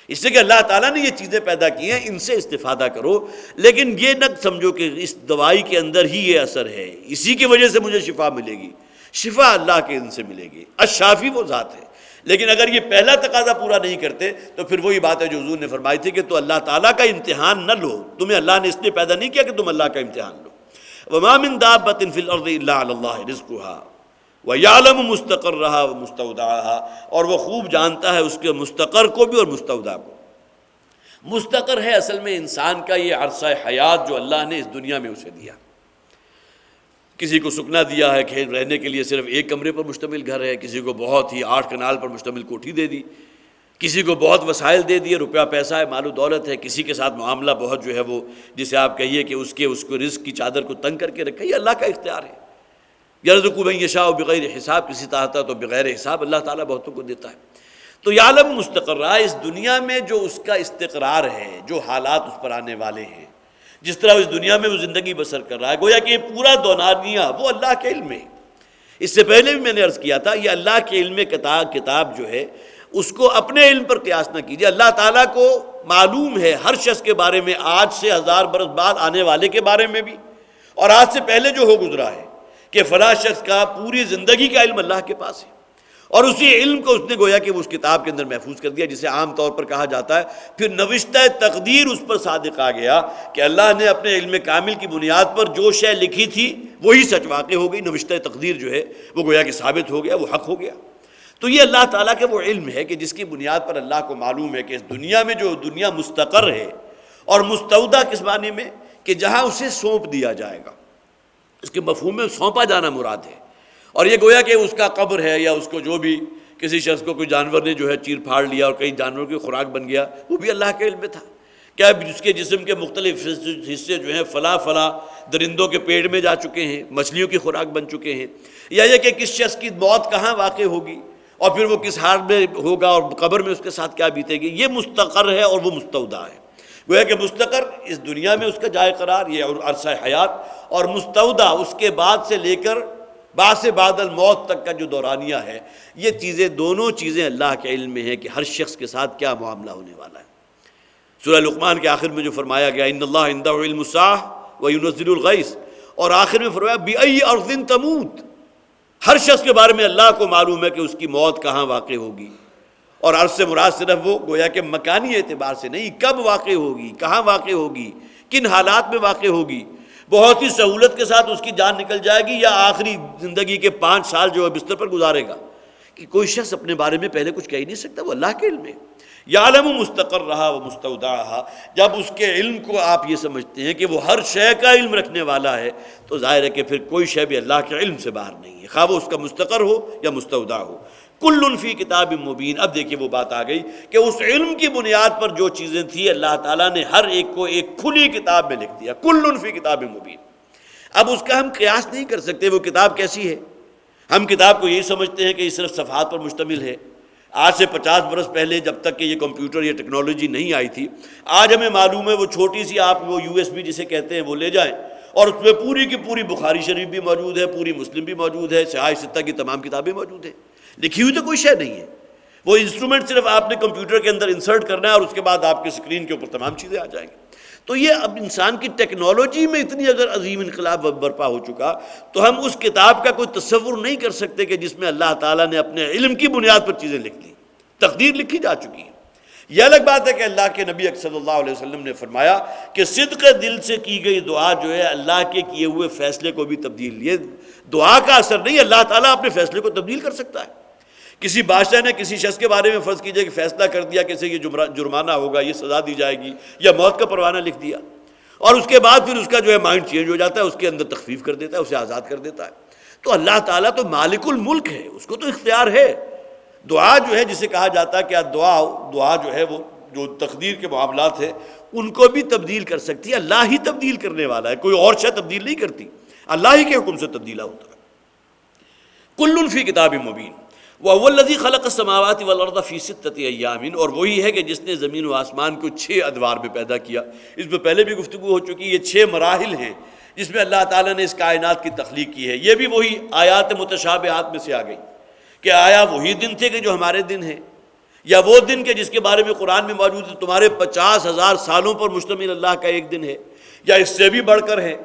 اس سے کہ اللہ تعالیٰ نے یہ چیزیں پیدا کی ہیں، ان سے استفادہ کرو، لیکن یہ نہ سمجھو کہ اس دوائی کے اندر ہی یہ اثر ہے، اسی کی وجہ سے مجھے شفا ملے گی۔ شفا اللہ کے ان سے ملے گی، الشافی وہ ذات ہے۔ لیکن اگر یہ پہلا تقاضا پورا نہیں کرتے تو پھر وہی بات ہے جو حضور نے فرمائی تھی کہ تو اللہ تعالیٰ کا امتحان نہ لو، تمہیں اللہ نے اس لیے پیدا نہیں کیا کہ تم اللہ کا امتحان لو۔ وَمَا مِن دَابَّةٍ فِي الْأَرْضِ إِلَّا عَلَى اللَّهِ رِزْقُهَا وَيَعْلَمُ مُسْتَقَرَّهَا وَمُسْتَوْدَعَهَا، اور وہ خوب جانتا ہے اس کے مستقر کو بھی اور مستودع کو۔ مستقر ہے اصل میں انسان کا یہ عرصہ حیات جو اللہ نے اس دنیا میں اسے دیا۔ کسی کو سکنا دیا ہے کہ رہنے کے لیے صرف ایک کمرے پر مشتمل گھر ہے، کسی کو بہت ہی 8 کنال پر مشتمل کوٹھی دے دی، کسی کو بہت وسائل دے دیے، روپیہ پیسہ ہے، مال و دولت ہے، کسی کے ساتھ معاملہ بہت جو ہے وہ جسے آپ کہیے کہ اس کو رزق کی چادر کو تنگ کر کے رکھا، یہ اللہ کا اختیار ہے۔ یرزق من یشاء بغیر حساب، کسی چاہتا تو بغیر حساب اللہ تعالیٰ بہتوں کو دیتا ہے۔ تو یعلم مستقرہ، اس دنیا میں جو اس کا استقرار ہے، جو حالات اس پر آنے والے ہیں، جس طرح اس دنیا میں وہ زندگی بسر کر رہا ہے، گویا کہ یہ پورا دونانیہ وہ اللہ کے علم ہے۔ اس سے پہلے بھی میں نے عرض کیا تھا یہ اللہ کے علم کتاب جو ہے اس کو اپنے علم پر قیاس نہ کیجیے۔ اللہ تعالیٰ کو معلوم ہے ہر شخص کے بارے میں، آج سے 1000 برس بعد آنے والے کے بارے میں بھی، اور آج سے پہلے جو ہو گزرا ہے، کہ فلاں شخص کا پوری زندگی کا علم اللہ کے پاس ہے، اور اسی علم کو اس نے گویا کہ وہ اس کتاب کے اندر محفوظ کر دیا، جسے عام طور پر کہا جاتا ہے پھر نوشتہ تقدیر اس پر صادق آ گیا کہ اللہ نے اپنے علم کامل کی بنیاد پر جو شے لکھی تھی وہی سچ واقع ہو گئی، نوشتہ تقدیر جو ہے وہ گویا کہ ثابت ہو گیا، وہ حق ہو گیا۔ تو یہ اللہ تعالیٰ کا وہ علم ہے کہ جس کی بنیاد پر اللہ کو معلوم ہے کہ اس دنیا میں جو دنیا مستقر ہے، اور مستودع کس معنی میں کہ جہاں اسے سونپ دیا جائے گا، اس کے مفہوم میں سونپا جانا مراد ہے، اور یہ گویا کہ اس کا قبر ہے یا اس کو جو بھی کسی شخص کو کوئی جانور نے جو ہے چیر پھاڑ لیا اور کئی جانوروں کی خوراک بن گیا، وہ بھی اللہ کے علم میں تھا۔ کیا اس کے جسم کے مختلف حصے جو ہیں فلاں درندوں کے پیٹ میں جا چکے ہیں، مچھلیوں کی خوراک بن چکے ہیں، یا یہ کہ کس شخص کی موت کہاں واقع ہوگی اور پھر وہ کس حال میں ہوگا اور قبر میں اس کے ساتھ کیا بیتے گی، یہ مستقر ہے اور وہ مستودع ہے۔ گویا کہ مستقر اس دنیا میں اس کا جائے قرار یہ عرصہ حیات، اور مستودع اس کے بعد سے لے کر بعد سے بعد الموت تک کا جو دورانیہ ہے، یہ چیزیں دونوں چیزیں اللہ کے علم میں ہے کہ ہر شخص کے ساتھ کیا معاملہ ہونے والا ہے۔ سورہ لقمان کے آخر میں جو فرمایا گیا ان اللہ عنده علم الساعة وینزل الغیث، اور آخر میں فرمایا بأی ارض تموت، ہر شخص کے بارے میں اللہ کو معلوم ہے کہ اس کی موت کہاں واقع ہوگی، اور عرض سے مراد صرف وہ گویا کہ مکانی اعتبار سے نہیں، کب واقع ہوگی، کہاں واقع ہوگی، کن حالات میں واقع ہوگی۔ بہت ہی سہولت کے ساتھ اس کی جان نکل جائے گی، یا آخری زندگی کے 5 سال جو ہے بستر پر گزارے گا، کہ کوئی شخص اپنے بارے میں پہلے کچھ کہہ ہی نہیں سکتا، وہ اللہ کے علم ہے۔ یعلم مستقرہا و مستودعہا، جب اس کے علم کو آپ یہ سمجھتے ہیں کہ وہ ہر شے کا علم رکھنے والا ہے، تو ظاہر ہے کہ پھر کوئی شے بھی اللہ کے علم سے باہر نہیں ہے، خواہ وہ اس کا مستقر ہو یا مستودع ہو۔ کل فی کتاب مبین، اب دیکھیے وہ بات آ گئی کہ اس علم کی بنیاد پر جو چیزیں تھیں اللہ تعالیٰ نے ہر ایک کو ایک کھلی کتاب میں لکھ دیا، کل فی کتاب مبین۔ اب اس کا ہم قیاس نہیں کر سکتے وہ کتاب کیسی ہے۔ ہم کتاب کو یہی سمجھتے ہیں کہ یہ صرف صفحات پر مشتمل ہے۔ آج سے 50 برس پہلے جب تک کہ یہ کمپیوٹر یا ٹیکنالوجی نہیں آئی تھی، آج ہمیں معلوم ہے وہ چھوٹی سی آپ وہ USB جسے کہتے ہیں وہ لے جائیں اور اس میں پوری کی پوری بخاری شریف بھی موجود ہے، پوری مسلم بھی موجود ہے، صحاح ستہ کی تمام کتابیں موجود ہیں، لکھی ہوئی تو کوئی شے نہیں ہے۔ وہ انسٹرومنٹ صرف آپ نے کمپیوٹر کے اندر انسرٹ کرنا ہے اور اس کے بعد آپ کے اسکرین کے اوپر تمام چیزیں آ جائیں گی۔ تو یہ اب انسان کی ٹیکنالوجی میں اتنی اگر عظیم انقلاب برپا ہو چکا تو ہم اس کتاب کا کوئی تصور نہیں کر سکتے کہ جس میں اللہ تعالیٰ نے اپنے علم کی بنیاد پر چیزیں لکھ دی، تقدیر لکھی جا چکی ہے۔ یہ الگ بات ہے کہ اللہ کے نبی صلی اللہ علیہ وسلم نے فرمایا کہ صدق دل سے کی گئی دعا جو ہے اللہ کے کیے ہوئے فیصلے کو بھی تبدیل، یہ دعا کا اثر نہیں، اللہ تعالیٰ اپنے فیصلے کو تبدیل کر سکتا ہے۔ کسی بادشاہ نے کسی شخص کے بارے میں فرض کیجئے کہ فیصلہ کر دیا کہ اسے یہ جرمانہ ہوگا، یہ سزا دی جائے گی، یا موت کا پروانہ لکھ دیا، اور اس کے بعد پھر اس کا جو ہے مائنڈ چینج ہو جاتا ہے، اس کے اندر تخفیف کر دیتا ہے، اسے آزاد کر دیتا ہے۔ تو اللہ تعالیٰ تو مالک الملک ہے، اس کو تو اختیار ہے۔ دعا جو ہے جسے کہا جاتا ہے کہ دعا جو ہے وہ جو تقدیر کے معاملات ہیں ان کو بھی تبدیل کر سکتی ہے، اللہ ہی تبدیل کرنے والا ہے، کوئی اور شے تبدیل نہیں کرتی، اللہ ہی کے حکم سے تبدیل ہوتا ہے۔ کل فی کتاب مبین وَهُوَ الَّذِي خَلَقَ السَّمَاوَاتِ وَالْأَرْضَ فِي سِتَّةِ أَيَّامٍ، اور وہی ہے کہ جس نے زمین و آسمان کو 6 ادوار میں پیدا کیا۔ اس میں پہلے بھی گفتگو ہو چکی، یہ 6 مراحل ہیں جس میں اللہ تعالیٰ نے اس کائنات کی تخلیق کی ہے۔ یہ بھی وہی آیات متشابہات میں سے آ گئی کہ آیا وہی دن تھے کہ جو ہمارے دن ہیں، یا وہ دن کے جس کے بارے میں قرآن میں موجود ہے تمہارے 50,000 سالوں پر مشتمل اللہ کا ایک دن ہے، یا اس سے بھی بڑھ کر ہے۔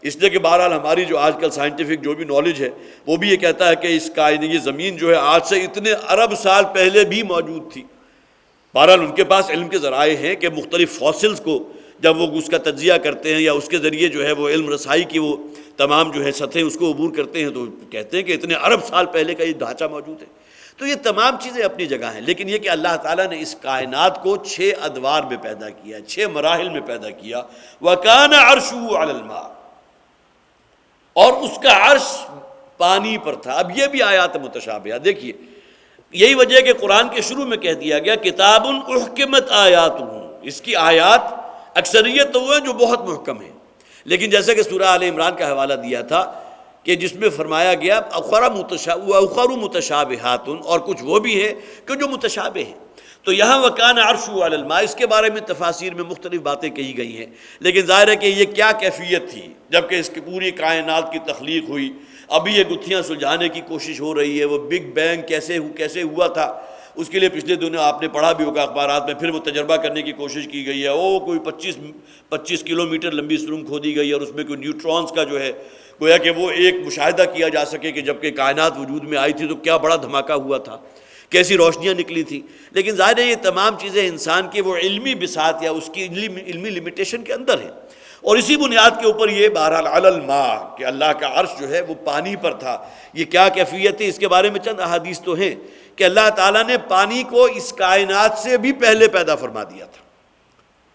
اس لیے کہ بہرحال ہماری جو آج کل سائنٹیفک جو بھی نالج ہے وہ بھی یہ کہتا ہے کہ اس کائنات یہ زمین جو ہے آج سے اتنے ارب سال پہلے بھی موجود تھی۔ بہرحال ان کے پاس علم کے ذرائع ہیں کہ مختلف فاسلز کو جب وہ اس کا تجزیہ کرتے ہیں یا اس کے ذریعے جو ہے وہ علم رسائی کی وہ تمام جو ہے سطحیں اس کو عبور کرتے ہیں تو کہتے ہیں کہ اتنے ارب سال پہلے کا یہ ڈھانچہ موجود ہے۔ تو یہ تمام چیزیں اپنی جگہ ہیں، لیکن یہ کہ اللہ تعالیٰ نے اس کائنات کو 6 ادوار میں پیدا کیا، 6 مراحل میں پیدا کیا۔ وَكَانَ عَرْشُهُ عَلَى الْمَاءِ، اور اس کا عرش پانی پر تھا۔ اب یہ بھی آیات متشابہہ، دیکھیے یہی وجہ ہے کہ قرآن کے شروع میں کہہ دیا گیا کتاب احکمت آیاتہ، اس کی آیات اکثریت تو وہ ہیں جو بہت محکم ہیں، لیکن جیسا کہ سورہ آل عمران کا حوالہ دیا تھا کہ جس میں فرمایا گیا اخر متشابہات، اور کچھ وہ بھی ہیں کہ جو متشابہ ہیں۔ تو یہاں وَكَانَ عَرْشُهُ عَلَى الْمَاءِ، اس کے بارے میں تفاسیر میں مختلف باتیں کہی گئی ہیں، لیکن ظاہر ہے کہ یہ کیا کیفیت تھی جب کہ اس کی پوری کائنات کی تخلیق ہوئی۔ ابھی یہ گتھیاں سلجھانے کی کوشش ہو رہی ہے، وہ بگ بینگ کیسے ہوا تھا، اس کے لیے پچھلے دنوں آپ نے پڑھا بھی ہوگا اخبارات میں، پھر وہ تجربہ کرنے کی کوشش کی گئی ہے۔ کوئی 25 کلومیٹر لمبی سرنگ کھودی گئی اور اس میں کوئی نیوٹرونز کا جو ہے گویا کہ وہ ایک مشاہدہ کیا جا سکے کہ جب کہ کائنات وجود میں آئی تھی تو کیا بڑا دھماکہ ہوا تھا، کیسی روشنیاں نکلی تھی۔ لیکن ظاہر ہے یہ تمام چیزیں انسان کے وہ علمی بساط یا اس کی علمی لمیٹیشن کے اندر ہیں، اور اسی بنیاد کے اوپر یہ بہرحال علی الماء کہ اللہ کا عرش جو ہے وہ پانی پر تھا۔ یہ کیا کیفیت ہے، اس کے بارے میں چند احادیث تو ہیں کہ اللہ تعالیٰ نے پانی کو اس کائنات سے بھی پہلے پیدا فرما دیا تھا۔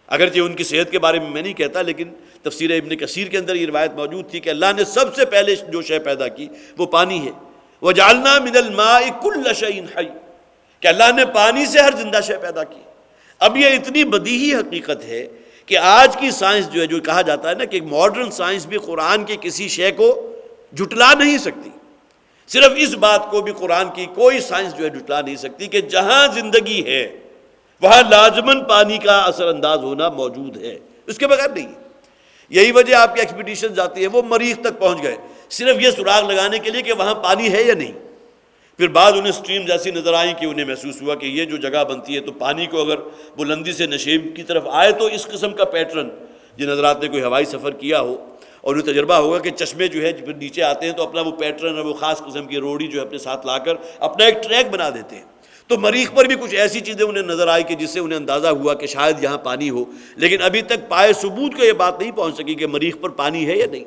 اگرچہ ان کی صحت کے بارے میں نہیں کہتا، لیکن تفسیر ابن کثیر کے اندر یہ روایت موجود تھی کہ اللہ نے سب سے پہلے جو شے پیدا کی وہ پانی ہے۔ وَجَعَلْنَا مِنَ الْمَاءِ كُلَّ شَيْءٍ حَيٍّ، کہ اللہ نے پانی سے ہر زندہ شے پیدا کی۔ اب یہ اتنی بدیہی حقیقت ہے کہ آج کی سائنس جو ہے، جو کہا جاتا ہے نا کہ ماڈرن سائنس بھی قرآن کے کسی شے کو جھٹلا نہیں سکتی، صرف اس بات کو بھی قرآن کی کوئی سائنس جو ہے جھٹلا نہیں سکتی کہ جہاں زندگی ہے وہاں لازماً پانی کا اثر انداز ہونا موجود ہے، اس کے بغیر نہیں۔ یہی وجہ آپ کی ایکسپیڈیشن جاتی ہے، وہ مریخ تک پہنچ گئے صرف یہ سراغ لگانے کے لیے کہ وہاں پانی ہے یا نہیں۔ پھر بعد انہیں سٹریم ایسی نظر آئیں کہ انہیں محسوس ہوا کہ یہ جو جگہ بنتی ہے تو پانی کو اگر بلندی سے نشیب کی طرف آئے تو اس قسم کا پیٹرن، جن حضرات نے کوئی ہوائی سفر کیا ہو اور انہیں تجربہ ہوگا کہ چشمے جو ہے پھر نیچے آتے ہیں تو اپنا وہ پیٹرن اور وہ خاص قسم کی روڑی جو ہے اپنے ساتھ لا کر اپنا ایک ٹریک بنا دیتے ہیں۔ تو مریخ پر بھی کچھ ایسی چیزیں انہیں نظر آئی کہ جس سے انہیں اندازہ ہوا کہ شاید یہاں پانی ہو، لیکن ابھی تک پائے ثبوت کو یہ بات نہیں پہنچ سکی کہ مریخ پر پانی ہے یا نہیں۔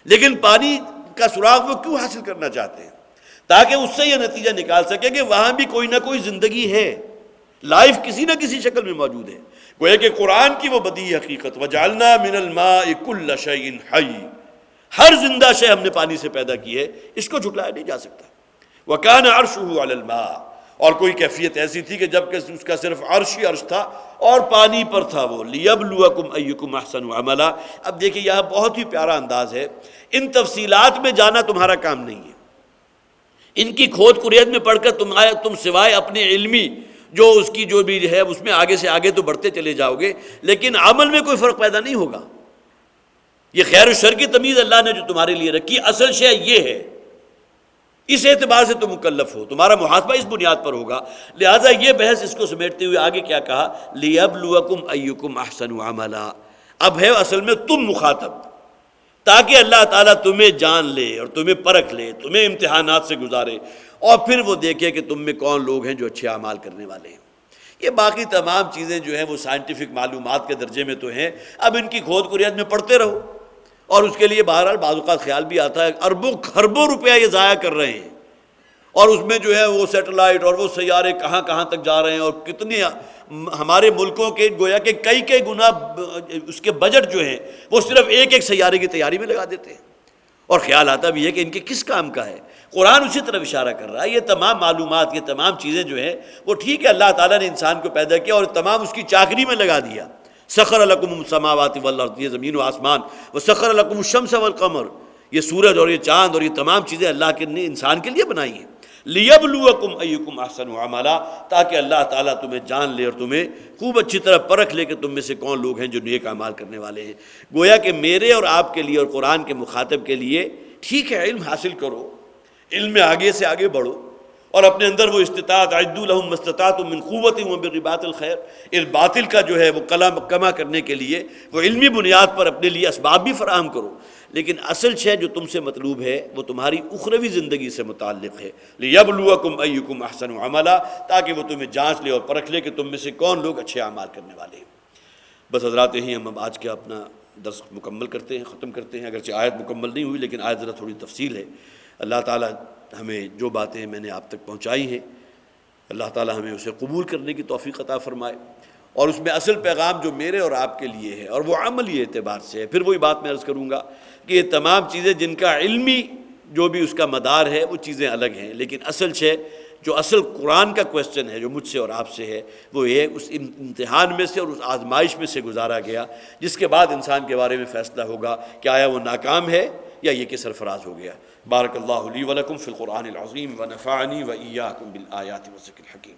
لیکن پانی کا سراغ وہ کیوں حاصل کرنا چاہتے ہیں؟ تاکہ اس سے یہ نتیجہ نکال سکے کہ وہاں بھی کوئی نہ کوئی زندگی ہے، لائف کسی نہ کسی شکل میں موجود ہے۔ گویا کہ قرآن کی وہ بدیہی حقیقت وَجَعَلْنَا مِنَ الْمَاءِ كُلَّ شَيْءٍ حَيٍّ، ہر زندہ شے ہم نے پانی سے پیدا کی ہے، اس کو جھٹلایا نہیں جا سکتا۔ وَكَانَ عَرْشُهُ عَلَى الْمَاءِ، اور کوئی کیفیت ایسی تھی کہ جب کہ اس کا صرف عرش ہی عرش تھا اور پانی پر تھا وہ، لِيَبْلُوَكُمْ أَيُّكُمْ أَحْسَنُ عَمَلًا۔ اب دیکھیں یہاں بہت ہی پیارا انداز ہے، ان تفصیلات میں جانا تمہارا کام نہیں ہے، ان کی کھود کریت میں پڑھ کر تم سوائے اپنے علمی جو اس کی جو بھی ہے اس میں آگے سے آگے تو بڑھتے چلے جاؤ گے، لیکن عمل میں کوئی فرق پیدا نہیں ہوگا۔ یہ خیر و شر کی تمیز اللہ نے جو تمہارے لیے رکھی، اصل شے یہ ہے، اس اعتبار سے تم مکلف ہو، تمہارا محاسبہ اس بنیاد پر ہوگا۔ لہٰذا یہ بحث اس کو سمیٹتے ہوئے آگے کیا کہا، لِيَبْلُوَكُمْ أَيُّكُمْ أَحْسَنُ عَمَلًا۔ اب ہے اصل میں تم مخاطب، تاکہ اللہ تعالیٰ تمہیں جان لے اور تمہیں پرکھ لے، تمہیں امتحانات سے گزارے، اور پھر وہ دیکھے کہ تم میں کون لوگ ہیں جو اچھے اعمال کرنے والے ہیں۔ یہ باقی تمام چیزیں جو ہیں وہ سائنٹیفک معلومات کے درجے میں تو ہیں، اب ان کی کھود کریت میں پڑھتے رہو، اور اس کے لیے بہرحال بعض اوقات خیال بھی آتا ہے اربوں کھربوں روپیہ یہ ضائع کر رہے ہیں، اور اس میں جو ہے وہ سیٹلائٹ اور وہ سیارے کہاں کہاں تک جا رہے ہیں، اور کتنے ہمارے ملکوں کے گویا کہ کئی گنا اس کے بجٹ جو ہیں وہ صرف ایک سیارے کی تیاری میں لگا دیتے ہیں، اور خیال آتا بھی ہے کہ ان کے کس کام کا ہے۔ قرآن اسی طرف اشارہ کر رہا ہے، یہ تمام معلومات، یہ تمام چیزیں جو ہیں وہ ٹھیک ہے، اللہ تعالیٰ نے انسان کو پیدا کیا اور تمام اس کی چاکری میں لگا دیا۔ سخر لکم السماوات والارض، یہ زمین و آسمان، وسخر لکم الشمس والقمر، یہ سورج اور یہ چاند اور یہ تمام چیزیں اللہ نے انسان کے لیے بنائی ہیں۔ لیبلوکم ایکم احسن عملا، تاکہ اللہ تعالیٰ تمہیں جان لے اور تمہیں خوب اچھی طرح پرکھ لے کہ تم میں سے کون لوگ ہیں جو نیک اعمال کرنے والے ہیں۔ گویا کہ میرے اور آپ کے لیے اور قرآن کے مخاطب کے لیے ٹھیک ہے علم حاصل کرو، علم میں آگے سے آگے بڑھو، اور اپنے اندر وہ استطاعت اعدوا لهم ما استطعتم من قوت وبالرباط الخیر، اس باطل کا جو ہے وہ کما کرنے کے لیے وہ علمی بنیاد پر اپنے لیے اسباب بھی فراہم کرو، لیکن اصل شے جو تم سے مطلوب ہے وہ تمہاری اخروی زندگی سے متعلق ہے۔ لیبلوکم ایکم احسن عملا، تاکہ وہ تمہیں جانچ لے اور پرکھ لے کہ تم میں سے کون لوگ اچھے اعمال کرنے والے ہیں۔ بس حضرات یہی ہم آج کا اپنا درس مکمل کرتے ہیں، ختم کرتے ہیں، اگرچہ آیت مکمل نہیں ہوئی لیکن آیت ذرا تھوڑی تفصیل ہے۔ اللہ تعالیٰ ہمیں جو باتیں میں نے آپ تک پہنچائی ہیں، اللہ تعالیٰ ہمیں اسے قبول کرنے کی توفیق عطا فرمائے، اور اس میں اصل پیغام جو میرے اور آپ کے لیے ہے اور وہ عملی اعتبار سے ہے۔ پھر وہی بات میں عرض کروں گا کہ یہ تمام چیزیں جن کا علمی جو بھی اس کا مدار ہے وہ چیزیں الگ ہیں، لیکن اصل شے جو اصل قرآن کا کویسچن ہے جو مجھ سے اور آپ سے ہے وہ یہ اس امتحان میں سے اور اس آزمائش میں سے گزارا گیا، جس کے بعد انسان کے بارے میں فیصلہ ہوگا کہ آیا وہ ناکام ہے یا یہ کہ سرفراز ہو گیا۔ بارک اللہ لی ولکم فی القرآن العظیم ونفعنی وإیاکم بالآیات والذکر الحکیم۔